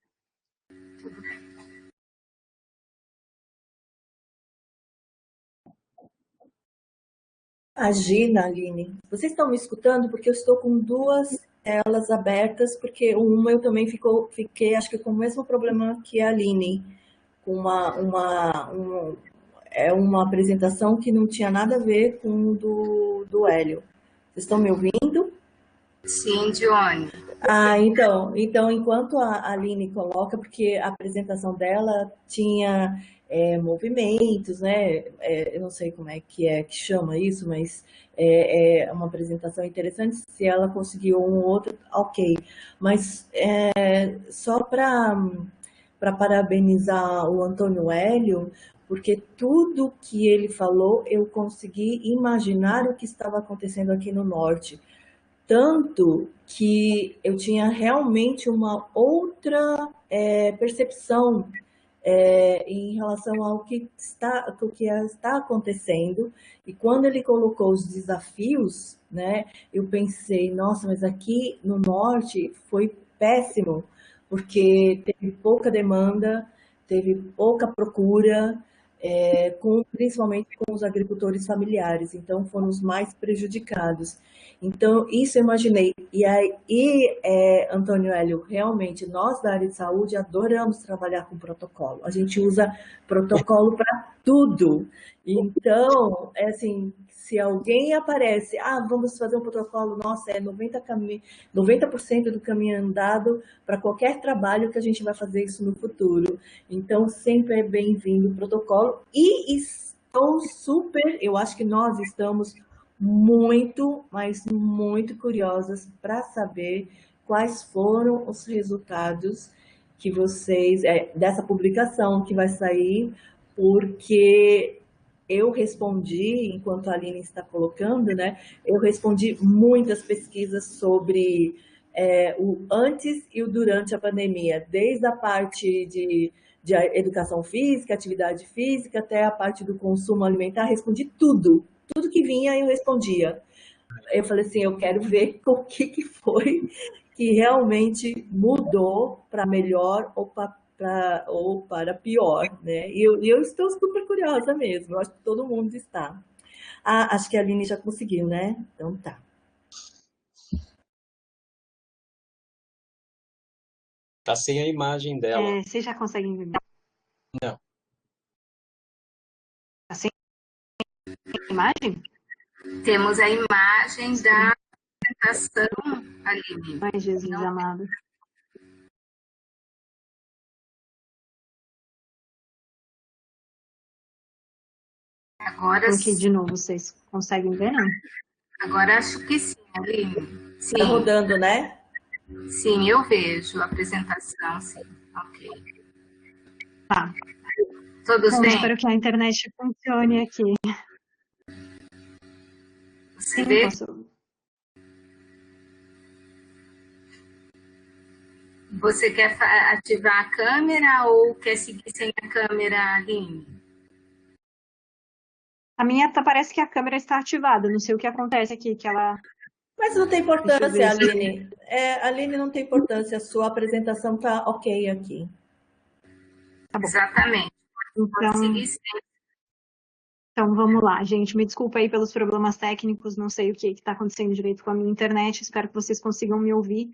Imagina, Aline, vocês estão me escutando porque eu estou com duas telas abertas, porque uma eu também fiquei, acho que com o mesmo problema que a Aline, com uma apresentação que não tinha nada a ver com o do Hélio. Vocês estão me ouvindo? Sim, Dione. Então, enquanto a Aline coloca, porque a apresentação dela tinha movimentos, né? Eu não sei como é que chama isso, mas é uma apresentação interessante. Se ela conseguiu um ou outro, ok. Mas só para parabenizar o Antônio Hélio, porque tudo que ele falou, eu consegui imaginar o que estava acontecendo aqui no Norte. Tanto que eu tinha realmente uma outra percepção em relação ao que está acontecendo. E quando ele colocou os desafios, né, eu pensei, nossa, mas aqui no Norte foi péssimo, porque teve pouca demanda, teve pouca procura, principalmente com os agricultores familiares, então foram os mais prejudicados. Então, isso eu imaginei. E aí, Antônio Hélio, realmente, nós da área de saúde adoramos trabalhar com protocolo. A gente usa protocolo para tudo. Então, é assim, se alguém aparece, vamos fazer um protocolo, nossa, 90% do caminho andado para qualquer trabalho que a gente vai fazer isso no futuro. Então, sempre é bem-vindo o protocolo. E eu acho que nós estamos muito, mas muito curiosas para saber quais foram os resultados que vocês, dessa publicação que vai sair, porque eu respondi, enquanto a Aline está colocando, né? Eu respondi muitas pesquisas sobre o antes e o durante a pandemia, desde a parte de educação física, atividade física, até a parte do consumo alimentar, respondi tudo. Tudo que vinha eu respondia. Eu falei assim, eu quero ver o que foi que realmente mudou para melhor ou para pior, né? E eu estou super curiosa mesmo, eu acho que todo mundo está. Acho que a Aline já conseguiu, né? Então tá. Tá sem a imagem dela. Vocês já conseguem ver? Não. Tá sem a imagem? Temos a imagem da apresentação, Aline. Ai, Jesus amado. Agora aqui de novo, vocês conseguem ver, não? Agora acho que sim, Aline. Sim. Tá rodando, né? Sim, eu vejo a apresentação, sim. Ok. Tá. Todos bem? Espero que a internet funcione aqui. Você vê? Você quer ativar a câmera ou quer seguir sem a câmera, Aline? A minha parece que a câmera está ativada, não sei o que acontece aqui, que ela... Mas não tem importância, Aline. Aline, não tem importância, a sua apresentação tá ok aqui. Tá bom. Exatamente. Então vamos lá, gente. Me desculpa aí pelos problemas técnicos, não sei o que está acontecendo direito com a minha internet. Espero que vocês consigam me ouvir.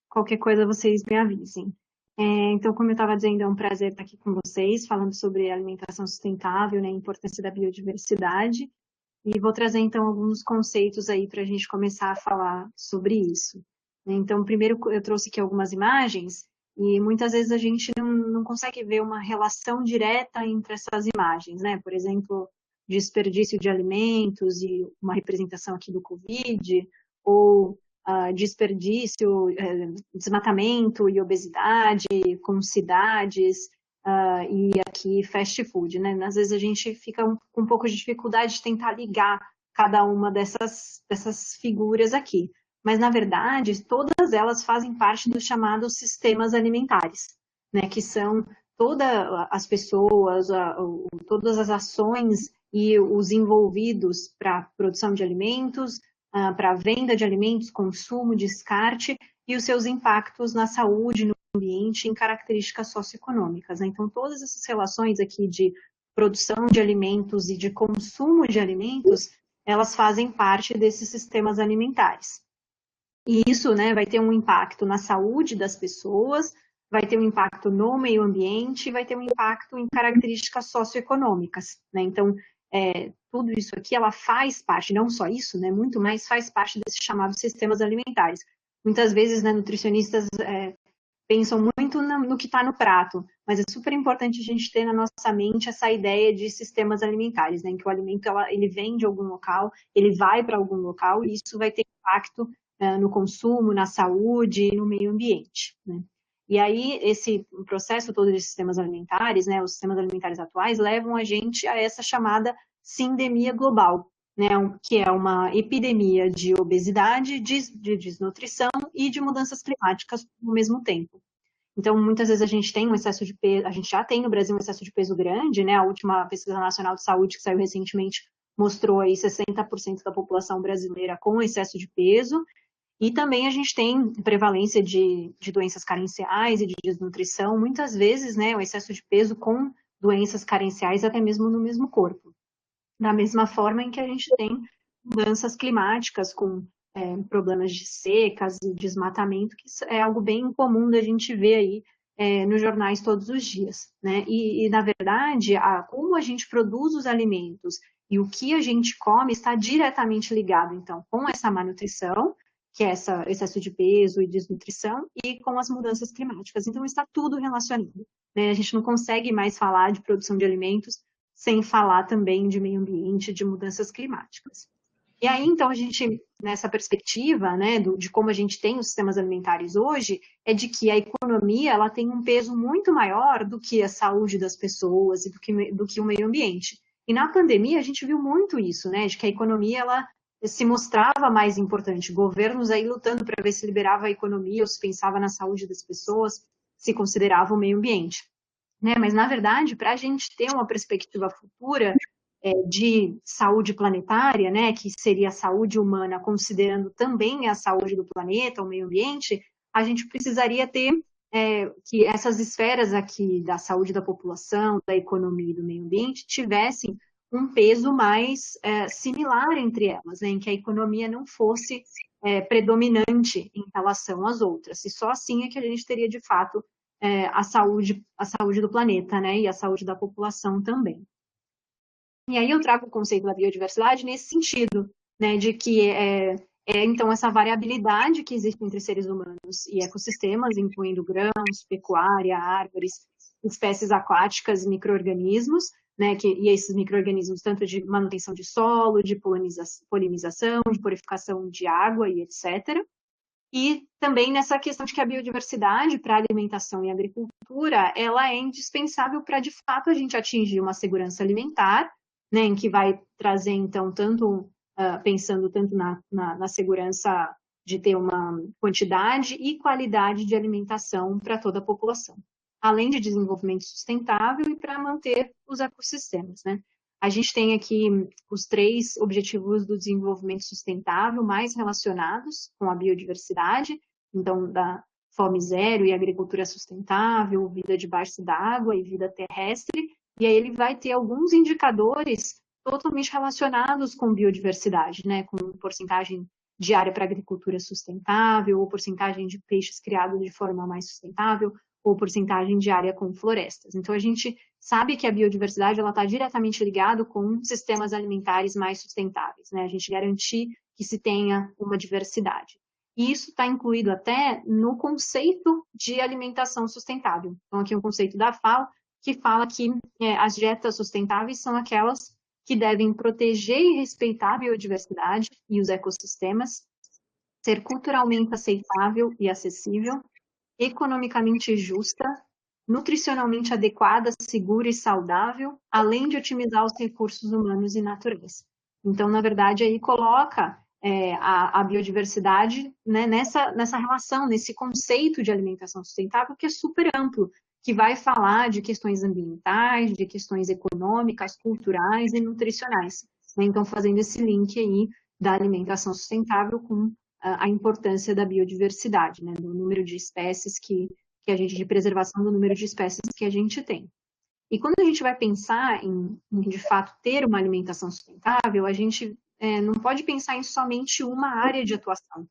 Qualquer coisa vocês me avisem. Então, como eu estava dizendo, é um prazer estar aqui com vocês, falando sobre alimentação sustentável, né, a importância da biodiversidade. E vou trazer, então, alguns conceitos aí para a gente começar a falar sobre isso. Então, primeiro eu trouxe aqui algumas imagens, e muitas vezes a gente não consegue ver uma relação direta entre essas imagens, né? Por exemplo, desperdício de alimentos e uma representação aqui do Covid, ou desperdício, desmatamento e obesidade com cidades, e aqui fast food, né? Às vezes a gente fica com um pouco de dificuldade de tentar ligar cada uma dessas figuras aqui. Mas, na verdade, todas elas fazem parte dos chamados sistemas alimentares, né? Que são todas as pessoas, todas as ações e os envolvidos para a produção de alimentos, para a venda de alimentos, consumo, descarte e os seus impactos na saúde, no ambiente, em características socioeconômicas, né? Então, todas essas relações aqui de produção de alimentos e de consumo de alimentos, elas fazem parte desses sistemas alimentares. E isso, né, vai ter um impacto na saúde das pessoas, vai ter um impacto no meio ambiente, vai ter um impacto em características socioeconômicas, né? Então, tudo isso aqui, ela faz parte, não só isso, né, muito mais faz parte desses chamados sistemas alimentares. Muitas vezes, né, nutricionistas pensam muito no que está no prato, mas é super importante a gente ter na nossa mente essa ideia de sistemas alimentares, né, em que o alimento ele vem de algum local, ele vai para algum local e isso vai ter impacto no consumo, na saúde e no meio ambiente, né? E aí, esse processo todo de sistemas alimentares, né, os sistemas alimentares atuais, levam a gente a essa chamada sindemia global, né, que é uma epidemia de obesidade, de desnutrição e de mudanças climáticas ao mesmo tempo. Então, muitas vezes a gente tem um excesso de peso, a gente já tem no Brasil um excesso de peso grande, né, a última pesquisa nacional de saúde que saiu recentemente mostrou aí 60% da população brasileira com excesso de peso, e também a gente tem prevalência de doenças carenciais e de desnutrição, muitas vezes, né, o excesso de peso com doenças carenciais até mesmo no mesmo corpo. Da mesma forma em que a gente tem mudanças climáticas com problemas de secas e desmatamento, que é algo bem comum da gente ver aí nos jornais todos os dias, né? E na verdade, como a gente produz os alimentos e o que a gente come está diretamente ligado, então, com essa má nutrição, que é esse excesso de peso e desnutrição, e com as mudanças climáticas. Então, está tudo relacionado, né? A gente não consegue mais falar de produção de alimentos sem falar também de meio ambiente, de mudanças climáticas. E aí, então, a gente, nessa perspectiva, né, de como a gente tem os sistemas alimentares hoje, é de que a economia, ela tem um peso muito maior do que a saúde das pessoas e do que o meio ambiente. E na pandemia, a gente viu muito isso, né, de que a economia, ela se mostrava mais importante. Governos aí lutando para ver se liberava a economia ou se pensava na saúde das pessoas, se considerava o meio ambiente. Né? Mas, na verdade, para a gente ter uma perspectiva futura de saúde planetária, né, que seria a saúde humana, considerando também a saúde do planeta, o meio ambiente, a gente precisaria ter que essas esferas aqui da saúde da população, da economia e do meio ambiente tivessem um peso mais similar entre elas, né, em que a economia não fosse predominante em relação às outras. E só assim é que a gente teria, de fato, a saúde do planeta, né, e a saúde da população também. E aí eu trago o conceito da biodiversidade nesse sentido, né, de que então essa variabilidade que existe entre seres humanos e ecossistemas, incluindo grãos, pecuária, árvores, espécies aquáticas e micro-organismos, né, e esses micro-organismos tanto de manutenção de solo, de polinização, de purificação de água e etc., e também nessa questão de que a biodiversidade para alimentação e agricultura, ela é indispensável para, de fato, a gente atingir uma segurança alimentar, né, em que vai trazer, então, pensando tanto na segurança de ter uma quantidade e qualidade de alimentação para toda a população, além de desenvolvimento sustentável e para manter os ecossistemas, né? A gente tem aqui os 3 objetivos do desenvolvimento sustentável mais relacionados com a biodiversidade, então, da fome zero e agricultura sustentável, vida debaixo d'água e vida terrestre, e aí ele vai ter alguns indicadores totalmente relacionados com biodiversidade, né, com porcentagem de área para agricultura sustentável, ou porcentagem de peixes criados de forma mais sustentável, ou porcentagem de área com florestas. Então, a gente sabe que a biodiversidade está diretamente ligada com sistemas alimentares mais sustentáveis, né? A gente garantir que se tenha uma diversidade. E isso está incluído até no conceito de alimentação sustentável. Então, aqui um conceito da FAO, que fala que as dietas sustentáveis são aquelas que devem proteger e respeitar a biodiversidade e os ecossistemas, ser culturalmente aceitável e acessível, economicamente justa, nutricionalmente adequada, segura e saudável, além de otimizar os recursos humanos e naturais. Então, na verdade, aí coloca a biodiversidade, né, nessa relação, nesse conceito de alimentação sustentável, que é super amplo, que vai falar de questões ambientais, de questões econômicas, culturais e nutricionais. Né? Então, fazendo esse link aí da alimentação sustentável com a importância da biodiversidade, né, do número de espécies de preservação do número de espécies que a gente tem. E quando a gente vai pensar em de fato, ter uma alimentação sustentável, a gente não pode pensar em somente uma área de atuação.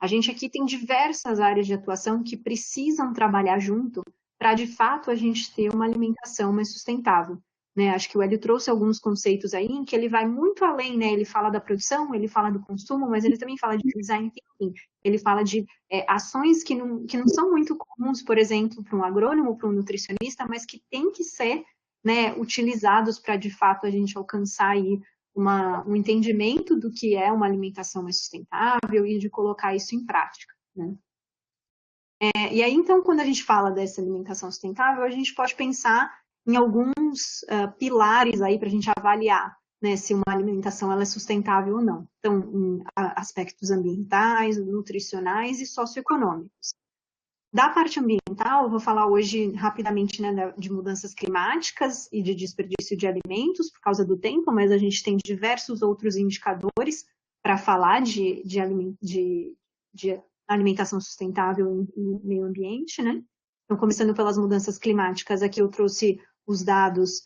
A gente aqui tem diversas áreas de atuação que precisam trabalhar junto para, de fato, a gente ter uma alimentação mais sustentável. Né? Acho que o Hélio trouxe alguns conceitos aí em que ele vai muito além, né? Ele fala da produção, ele fala do consumo, mas ele também fala de design thinking, ele fala de ações que não são muito comuns, por exemplo, para um agrônomo, para um nutricionista, mas que tem que ser, né, utilizados para, de fato, a gente alcançar aí um entendimento do que é uma alimentação mais sustentável e de colocar isso em prática. Né? E aí, então, quando a gente fala dessa alimentação sustentável, a gente pode pensar em alguns pilares aí para a gente avaliar, né, se uma alimentação ela é sustentável ou não. Então, em aspectos ambientais, nutricionais e socioeconômicos. Da parte ambiental, eu vou falar hoje rapidamente, né, de mudanças climáticas e de desperdício de alimentos por causa do tempo, mas a gente tem diversos outros indicadores para falar de alimentação sustentável e meio ambiente, né? Então, começando pelas mudanças climáticas, aqui eu trouxe os dados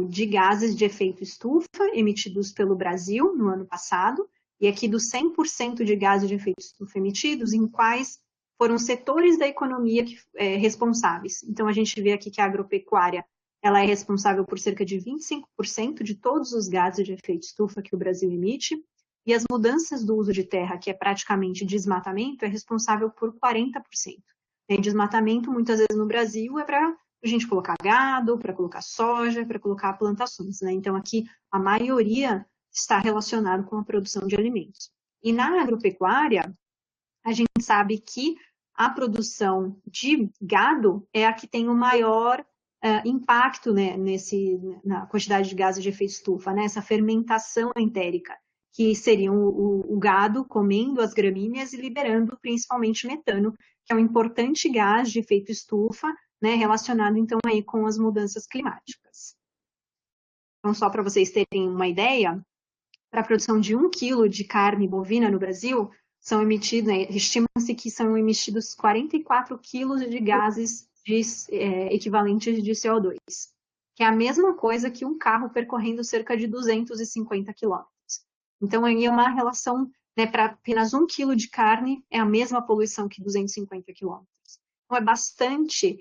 de gases de efeito estufa emitidos pelo Brasil no ano passado, e aqui dos 100% de gases de efeito estufa emitidos, em quais foram setores da economia responsáveis. Então, a gente vê aqui que a agropecuária ela é responsável por cerca de 25% de todos os gases de efeito estufa que o Brasil emite, e as mudanças do uso de terra, que é praticamente desmatamento, é responsável por 40%. E desmatamento, muitas vezes no Brasil, é para a gente colocar gado, para colocar soja, para colocar plantações, né? Então, aqui, a maioria está relacionado com a produção de alimentos. E na agropecuária, a gente sabe que a produção de gado é a que tem o maior impacto, né, na quantidade de gases de efeito estufa, né? Essa fermentação entérica, que seria o gado comendo as gramíneas e liberando principalmente metano, que é um importante gás de efeito estufa, né, relacionado então aí com as mudanças climáticas. Então, só para vocês terem uma ideia, para a produção de 1 quilo de carne bovina no Brasil, são emitidos, né, estima-se que são emitidos 44 quilos de gases equivalentes de CO2, que é a mesma coisa que um carro percorrendo cerca de 250 quilômetros. Então, aí é uma relação, né, para apenas 1 quilo de carne, é a mesma poluição que 250 quilômetros. Então, é bastante,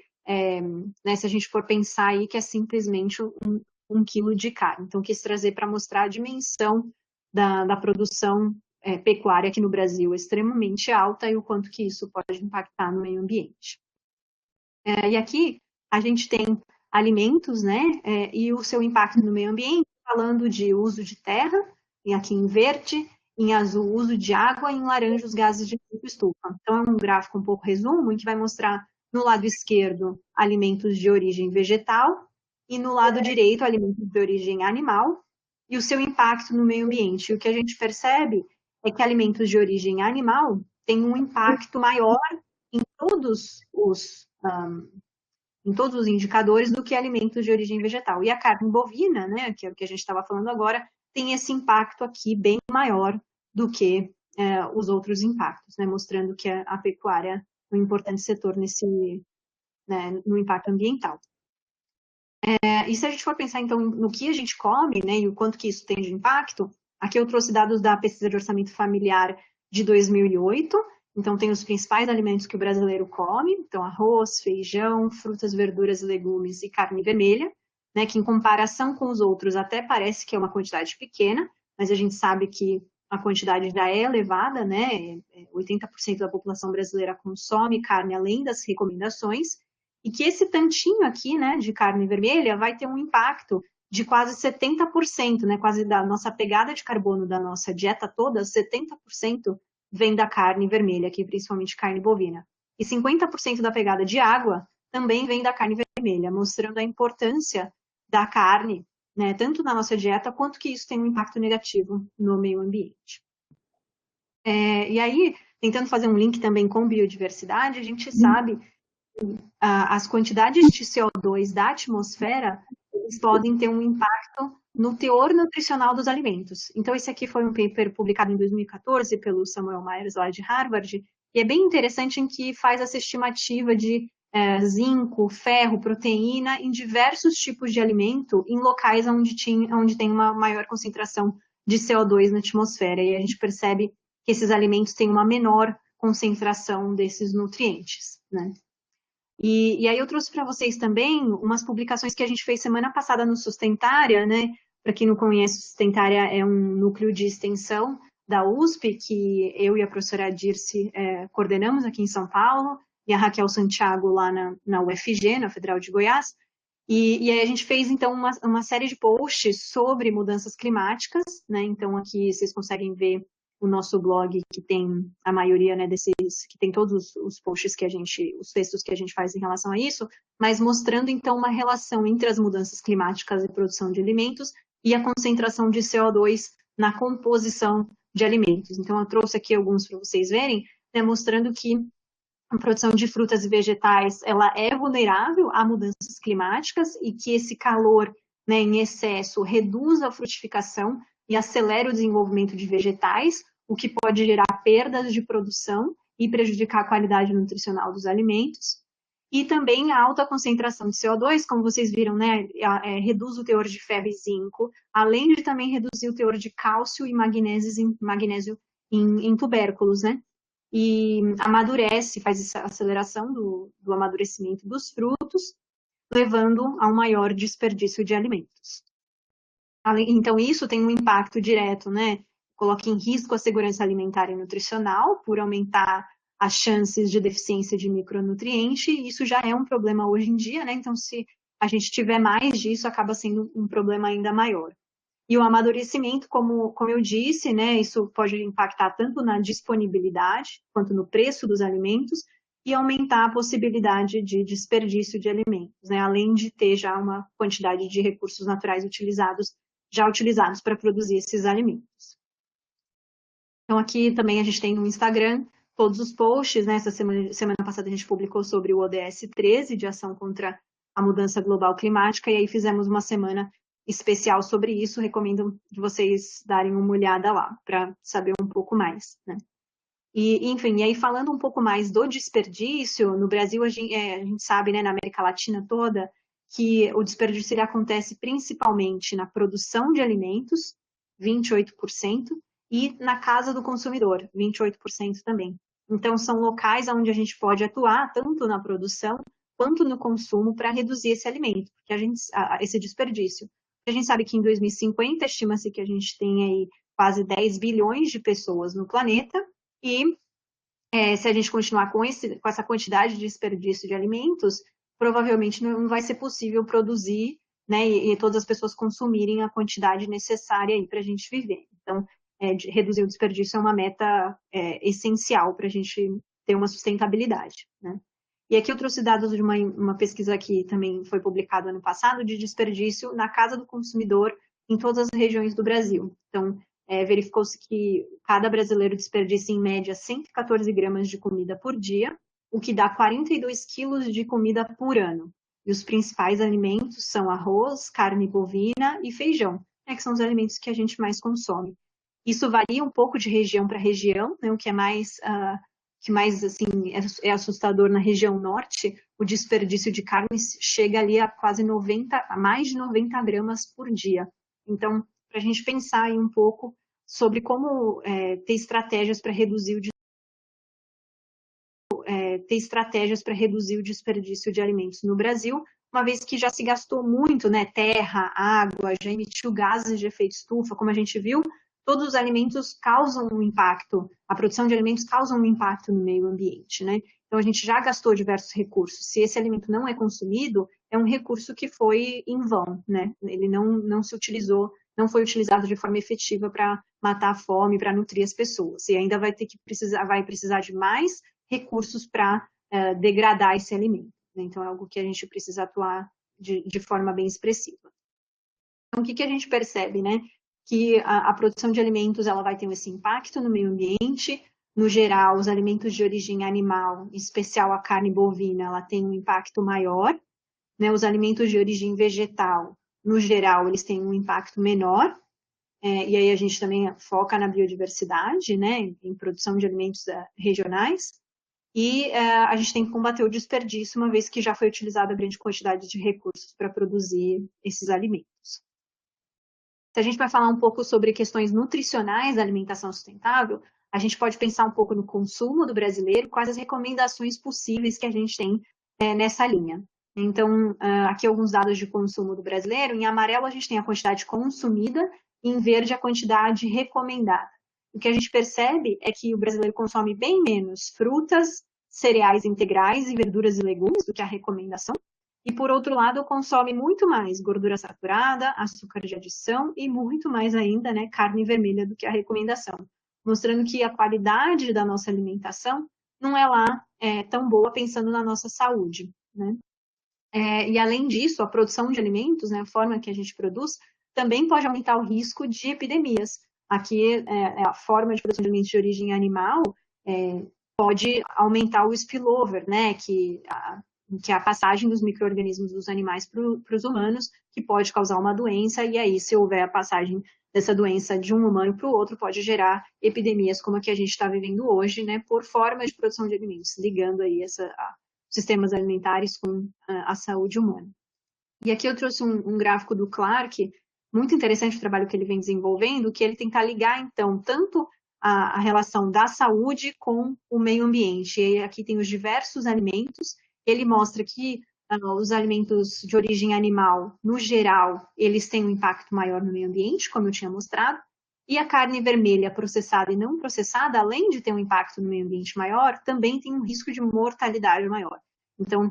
né, se a gente for pensar aí que é simplesmente 1 quilo de carne. Então, quis trazer para mostrar a dimensão da produção pecuária aqui no Brasil extremamente alta e o quanto que isso pode impactar no meio ambiente. E aqui a gente tem alimentos, né, e o seu impacto no meio ambiente, falando de uso de terra, e aqui em verde, em azul, uso de água, e em laranja, os gases de efeito estufa. Então, é um gráfico um pouco resumo, em que vai mostrar no lado esquerdo alimentos de origem vegetal, e no lado direito alimentos de origem animal, e o seu impacto no meio ambiente. E o que a gente percebe é que alimentos de origem animal têm um impacto maior em todos os indicadores do que alimentos de origem vegetal. E a carne bovina, né, que é o que a gente estava falando agora, tem esse impacto aqui bem maior do que os outros impactos, né, mostrando que a pecuária é um importante setor né, no impacto ambiental. E se a gente for pensar, então, no que a gente come, né, e o quanto que isso tem de impacto, aqui eu trouxe dados da Pesquisa de Orçamento Familiar de 2008, então tem os principais alimentos que o brasileiro come, então arroz, feijão, frutas, verduras, legumes e carne vermelha, né, que em comparação com os outros até parece que é uma quantidade pequena, mas a gente sabe que a quantidade já é elevada, né, 80% da população brasileira consome carne além das recomendações, e que esse tantinho aqui, né, de carne vermelha vai ter um impacto de quase 70%, né, quase da nossa pegada de carbono da nossa dieta toda, 70% vem da carne vermelha, aqui principalmente carne bovina. E 50% da pegada de água também vem da carne vermelha, mostrando a importância da carne, né, tanto na nossa dieta, quanto que isso tem um impacto negativo no meio ambiente. E aí, tentando fazer um link também com biodiversidade, a gente sabe as quantidades de CO2 da atmosfera eles podem ter um impacto no teor nutricional dos alimentos. Então, esse aqui foi um paper publicado em 2014 pelo Samuel Myers, lá de Harvard, e é bem interessante em que faz essa estimativa de zinco, ferro, proteína em diversos tipos de alimento em locais onde tem uma maior concentração de CO2 na atmosfera. E a gente percebe que esses alimentos têm uma menor concentração desses nutrientes, né? E aí eu trouxe para vocês também umas publicações que a gente fez semana passada no Sustentária, né? Para quem não conhece, Sustentária é um núcleo de extensão da USP, que eu e a professora Dirce coordenamos aqui em São Paulo, e a Raquel Santiago lá na UFG, na Federal de Goiás. E aí a gente fez, então, uma série de posts sobre mudanças climáticas, né? Então, aqui vocês conseguem ver o nosso blog, que tem a maioria, né, que tem todos os posts os textos que a gente faz em relação a isso, mas mostrando, então, uma relação entre as mudanças climáticas e produção de alimentos e a concentração de CO2 na composição de alimentos. Então, eu trouxe aqui alguns para vocês verem, né, mostrando que a produção de frutas e vegetais, ela é vulnerável a mudanças climáticas e que esse calor, né, em excesso reduz a frutificação e acelera o desenvolvimento de vegetais, o que pode gerar perdas de produção e prejudicar a qualidade nutricional dos alimentos. E também a alta concentração de CO2, como vocês viram, né, reduz o teor de ferro e zinco, além de também reduzir o teor de cálcio e magnésio em tubérculos, né? E amadurece, faz essa aceleração do amadurecimento dos frutos, levando a um maior desperdício de alimentos. Então, isso tem um impacto direto, né? Coloca em risco a segurança alimentar e nutricional, por aumentar as chances de deficiência de micronutriente, e isso já é um problema hoje em dia, né? Então, se a gente tiver mais disso, acaba sendo um problema ainda maior. E o amadurecimento, como eu disse, né, isso pode impactar tanto na disponibilidade quanto no preço dos alimentos e aumentar a possibilidade de desperdício de alimentos, né, além de ter já uma quantidade de recursos naturais já utilizados para produzir esses alimentos. Então, aqui também a gente tem no Instagram todos os posts, né, essa semana passada a gente publicou sobre o ODS 13, de ação contra a mudança global climática, e aí fizemos uma semana especial sobre isso, recomendo que vocês darem uma olhada lá, para saber um pouco mais, né? E, enfim, e aí falando um pouco mais do desperdício, no Brasil a gente sabe, né, na América Latina toda, que o desperdício ele acontece principalmente na produção de alimentos, 28%, e na casa do consumidor, 28% também. Então, são locais onde a gente pode atuar, tanto na produção quanto no consumo, para reduzir esse alimento, esse desperdício. A gente sabe que em 2050, estima-se que a gente tem aí quase 10 bilhões de pessoas no planeta, e se a gente continuar com essa quantidade de desperdício de alimentos, provavelmente não vai ser possível produzir, né, e todas as pessoas consumirem a quantidade necessária para a gente viver. Então, reduzir o desperdício é uma meta essencial para a gente ter uma sustentabilidade, né? E aqui eu trouxe dados de uma pesquisa que também foi publicada ano passado, de desperdício na casa do consumidor em todas as regiões do Brasil. Então, verificou-se que cada brasileiro desperdiça, em média, 114 gramas de comida por dia, o que dá 42 quilos de comida por ano. E os principais alimentos são arroz, carne bovina e feijão, que são os alimentos que a gente mais consome. Isso varia um pouco de região para região, né, o que é mais assim, é assustador na região norte. O desperdício de carne chega ali a mais de 90 gramas por dia. Então, para a gente pensar aí um pouco sobre como ter estratégias para reduzir o desperdício de alimentos no Brasil, uma vez que já se gastou muito, né, terra, água, já emitiu gases de efeito estufa, como a gente viu, todos os alimentos causam um impacto, a produção de alimentos causa um impacto no meio ambiente, né? Então, a gente já gastou diversos recursos. Se esse alimento não é consumido, é um recurso que foi em vão, né? Ele não foi utilizado de forma efetiva para matar a fome, para nutrir as pessoas. E ainda vai precisar de mais recursos para degradar esse alimento, né? Então, é algo que a gente precisa atuar de forma bem expressiva. Então, o que a gente percebe, né? Que a produção de alimentos ela vai ter esse impacto no meio ambiente. No geral, os alimentos de origem animal, em especial a carne bovina, ela tem um impacto maior, né? Os alimentos de origem vegetal, no geral, eles têm um impacto menor, e aí a gente também foca na biodiversidade, né? Em produção de alimentos regionais, e a gente tem que combater o desperdício, uma vez que já foi utilizada grande quantidade de recursos para produzir esses alimentos. Se a gente vai falar um pouco sobre questões nutricionais da alimentação sustentável, a gente pode pensar um pouco no consumo do brasileiro, quais as recomendações possíveis que a gente tem nessa linha. Então, aqui alguns dados de consumo do brasileiro. Em amarelo a gente tem a quantidade consumida, e em verde a quantidade recomendada. O que a gente percebe é que o brasileiro consome bem menos frutas, cereais integrais e verduras e legumes do que a recomendação. E, por outro lado, consome muito mais gordura saturada, açúcar de adição e muito mais ainda, né, carne vermelha do que a recomendação, mostrando que a qualidade da nossa alimentação não é lá tão boa pensando na nossa saúde, né? E, além disso, a produção de alimentos, né, a forma que a gente produz, também pode aumentar o risco de epidemias. Aqui, a forma de produção de alimentos de origem animal pode aumentar o spillover, né, que é a passagem dos micro-organismos dos animais para os humanos, que pode causar uma doença, e aí, se houver a passagem dessa doença de um humano para o outro, pode gerar epidemias como a que a gente está vivendo hoje, né, por forma de produção de alimentos, ligando aí os sistemas alimentares com a saúde humana. E aqui eu trouxe um gráfico do Clark, muito interessante o trabalho que ele vem desenvolvendo, que ele tenta ligar, então, tanto a relação da saúde com o meio ambiente. E aqui tem os diversos alimentos, ele mostra que os alimentos de origem animal, no geral, eles têm um impacto maior no meio ambiente, como eu tinha mostrado, e a carne vermelha processada e não processada, além de ter um impacto no meio ambiente maior, também tem um risco de mortalidade maior. Então,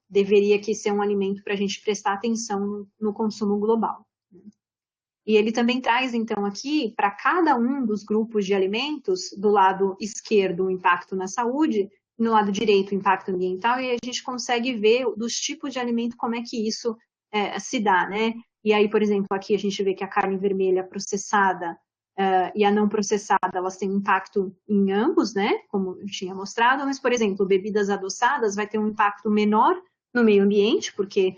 deveria aqui ser um alimento para a gente prestar atenção no consumo global. E ele também traz, então, aqui, para cada um dos grupos de alimentos, do lado esquerdo, o impacto na saúde, no lado direito, o impacto ambiental, e a gente consegue ver dos tipos de alimento como é que isso se dá, né? E aí, por exemplo, aqui a gente vê que a carne vermelha processada e a não processada, elas têm impacto em ambos, né? Como eu tinha mostrado, mas, por exemplo, bebidas adoçadas vai ter um impacto menor no meio ambiente, porque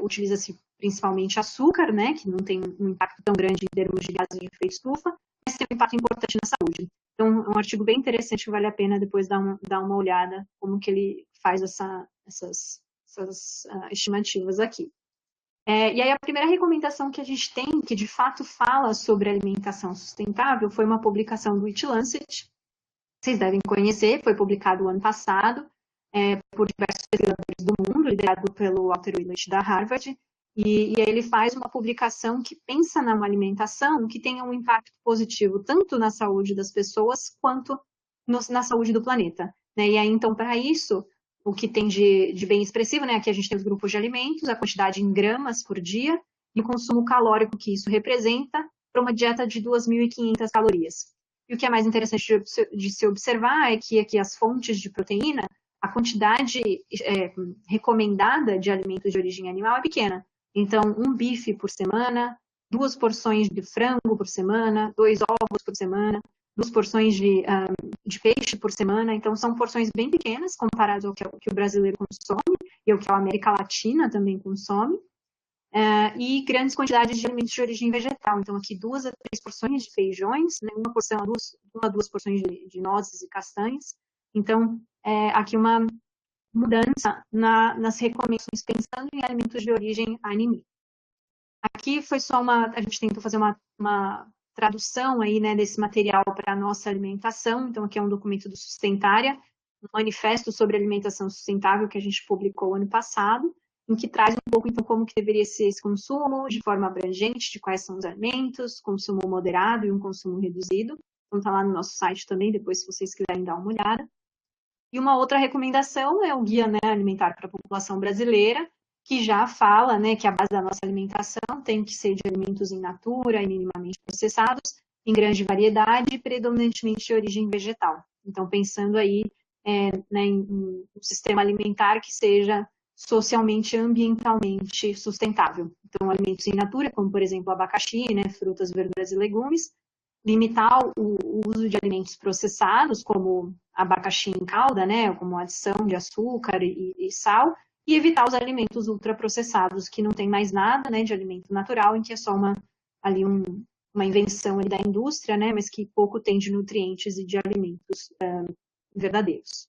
utiliza-se principalmente açúcar, né? Que não tem um impacto tão grande em termos de gases de efeito estufa, mas tem um impacto importante na saúde. Então, é um artigo bem interessante que vale a pena depois dar uma olhada como que ele faz essas estimativas aqui. E aí a primeira recomendação que a gente tem, que de fato fala sobre alimentação sustentável, foi uma publicação do Eat Lancet. Vocês devem conhecer, foi publicado o ano passado por diversos pesquisadores do mundo, liderado pelo Walter Willett da Harvard, e aí ele faz uma publicação que pensa numa alimentação que tenha um impacto positivo tanto na saúde das pessoas quanto na saúde do planeta. Né? E aí, então, para isso, o que tem de bem expressivo, né? Aqui a gente tem os grupos de alimentos, a quantidade em gramas por dia e o consumo calórico que isso representa para uma dieta de 2.500 calorias. E o que é mais interessante de se observar é que aqui as fontes de proteína, a quantidade recomendada de alimentos de origem animal é pequena. Então, um bife por semana, 2 porções de frango por semana, 2 ovos por semana, 2 porções de peixe por semana. Então, são porções bem pequenas comparadas ao que o brasileiro consome e ao que a América Latina também consome. E grandes quantidades de alimentos de origem vegetal. Então, aqui 2 a 3 porções de feijões, né, 1 a 2 porções de nozes e castanhas. Então, aqui uma mudança nas recomendações pensando em alimentos de origem animal. Aqui foi só a gente tentou fazer uma tradução aí, né, desse material para a nossa alimentação. Então, aqui é um documento do Sustentária, um manifesto sobre alimentação sustentável que a gente publicou ano passado, em que traz um pouco, então, como que deveria ser esse consumo de forma abrangente, de quais são os alimentos, consumo moderado e um consumo reduzido. Então, está lá no nosso site também, depois se vocês quiserem dar uma olhada. E uma outra recomendação é o Guia, né, Alimentar para a População Brasileira, que já fala, né, que a base da nossa alimentação tem que ser de alimentos in natura e minimamente processados, em grande variedade e predominantemente de origem vegetal. Então, pensando aí né, em um sistema alimentar que seja socialmente e ambientalmente sustentável. Então, alimentos in natura, como, por exemplo, abacaxi, né, frutas, verduras e legumes, limitar o uso de alimentos processados, como abacaxi em calda, né, como adição de açúcar e sal, e evitar os alimentos ultraprocessados, que não tem mais nada, né, de alimento natural, em que é só uma invenção ali da indústria, né, mas que pouco tem de nutrientes e de alimentos verdadeiros.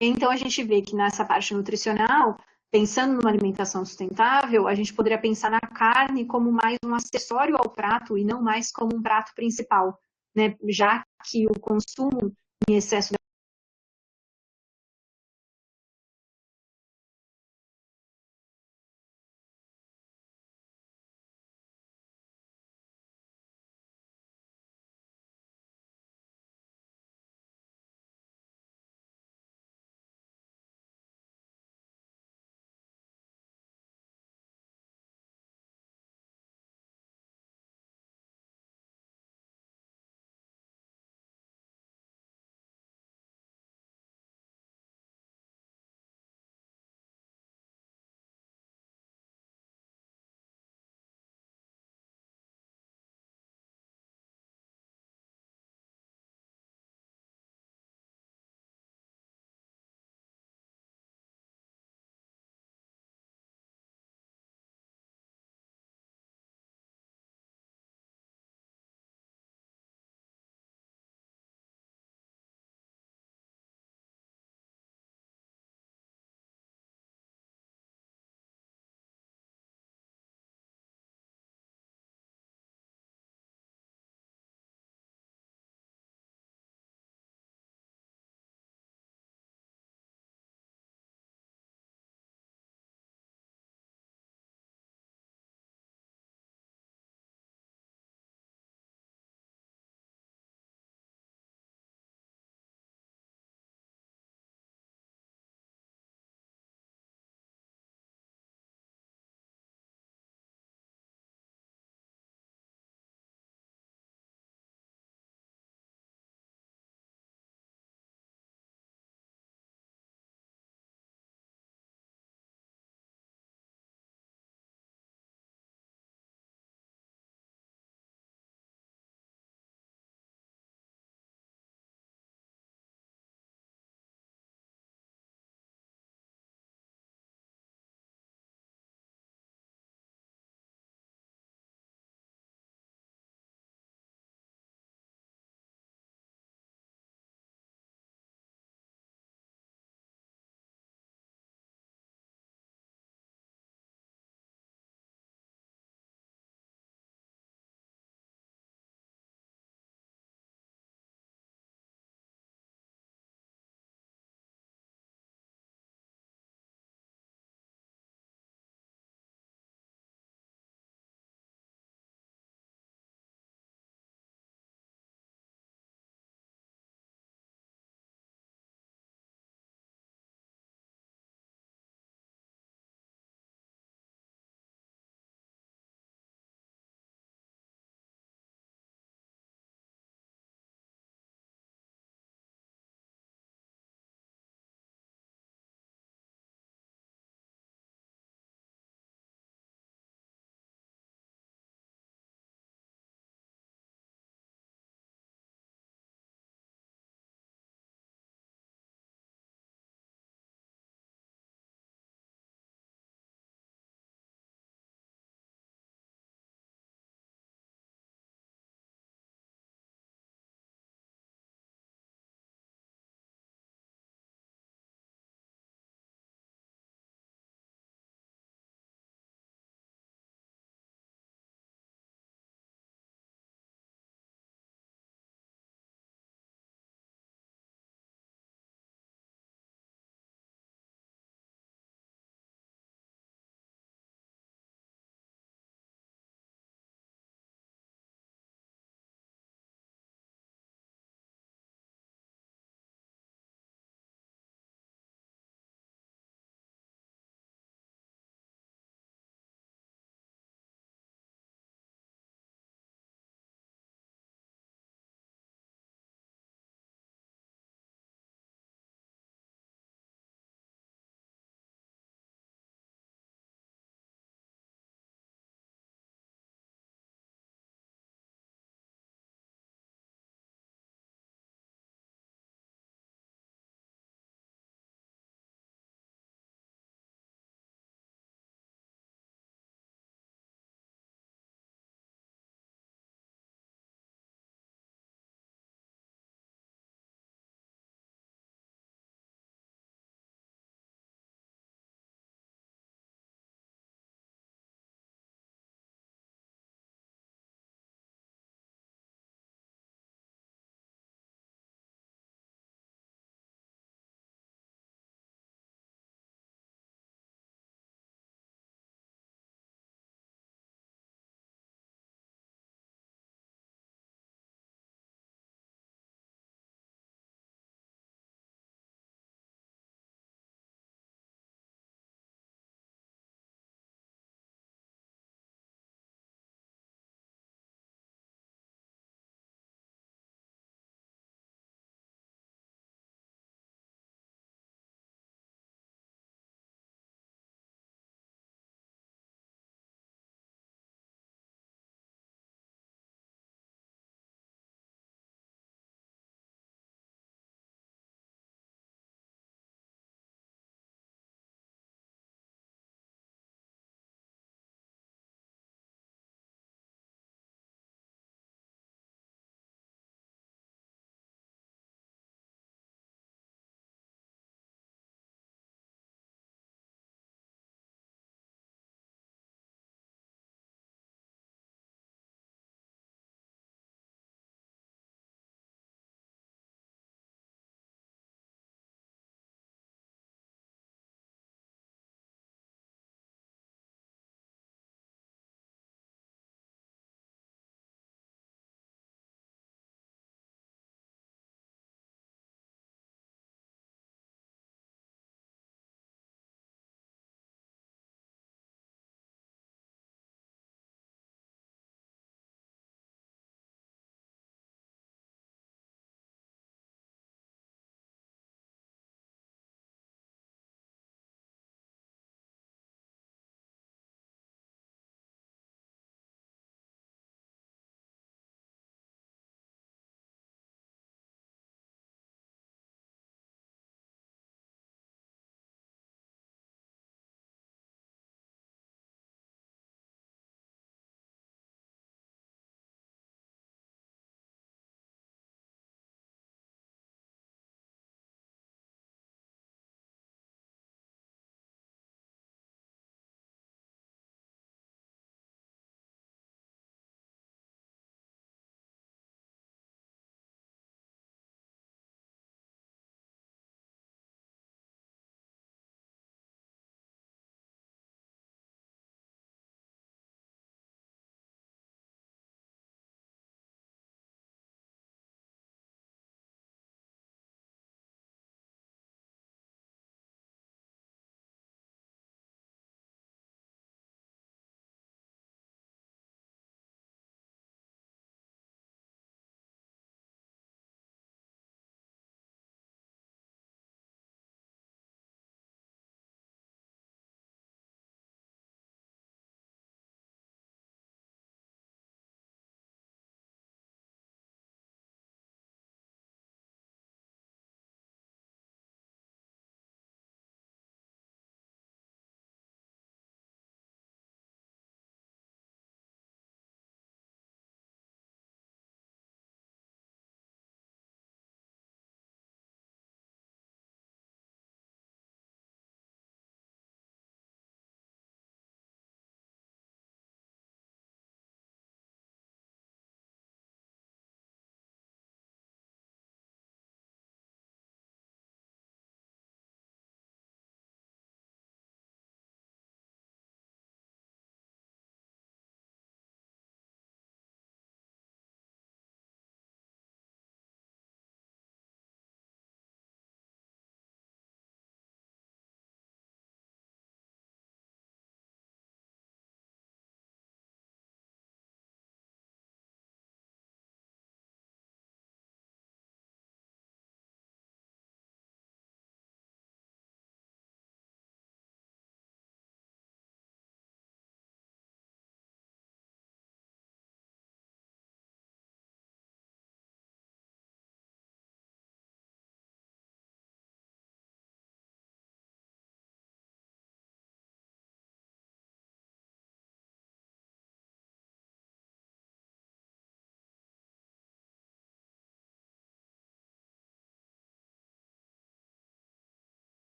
Então, a gente vê que nessa parte nutricional, pensando numa alimentação sustentável, a gente poderia pensar na carne como mais um acessório ao prato e não mais como um prato principal, né? Já que o consumo em excesso de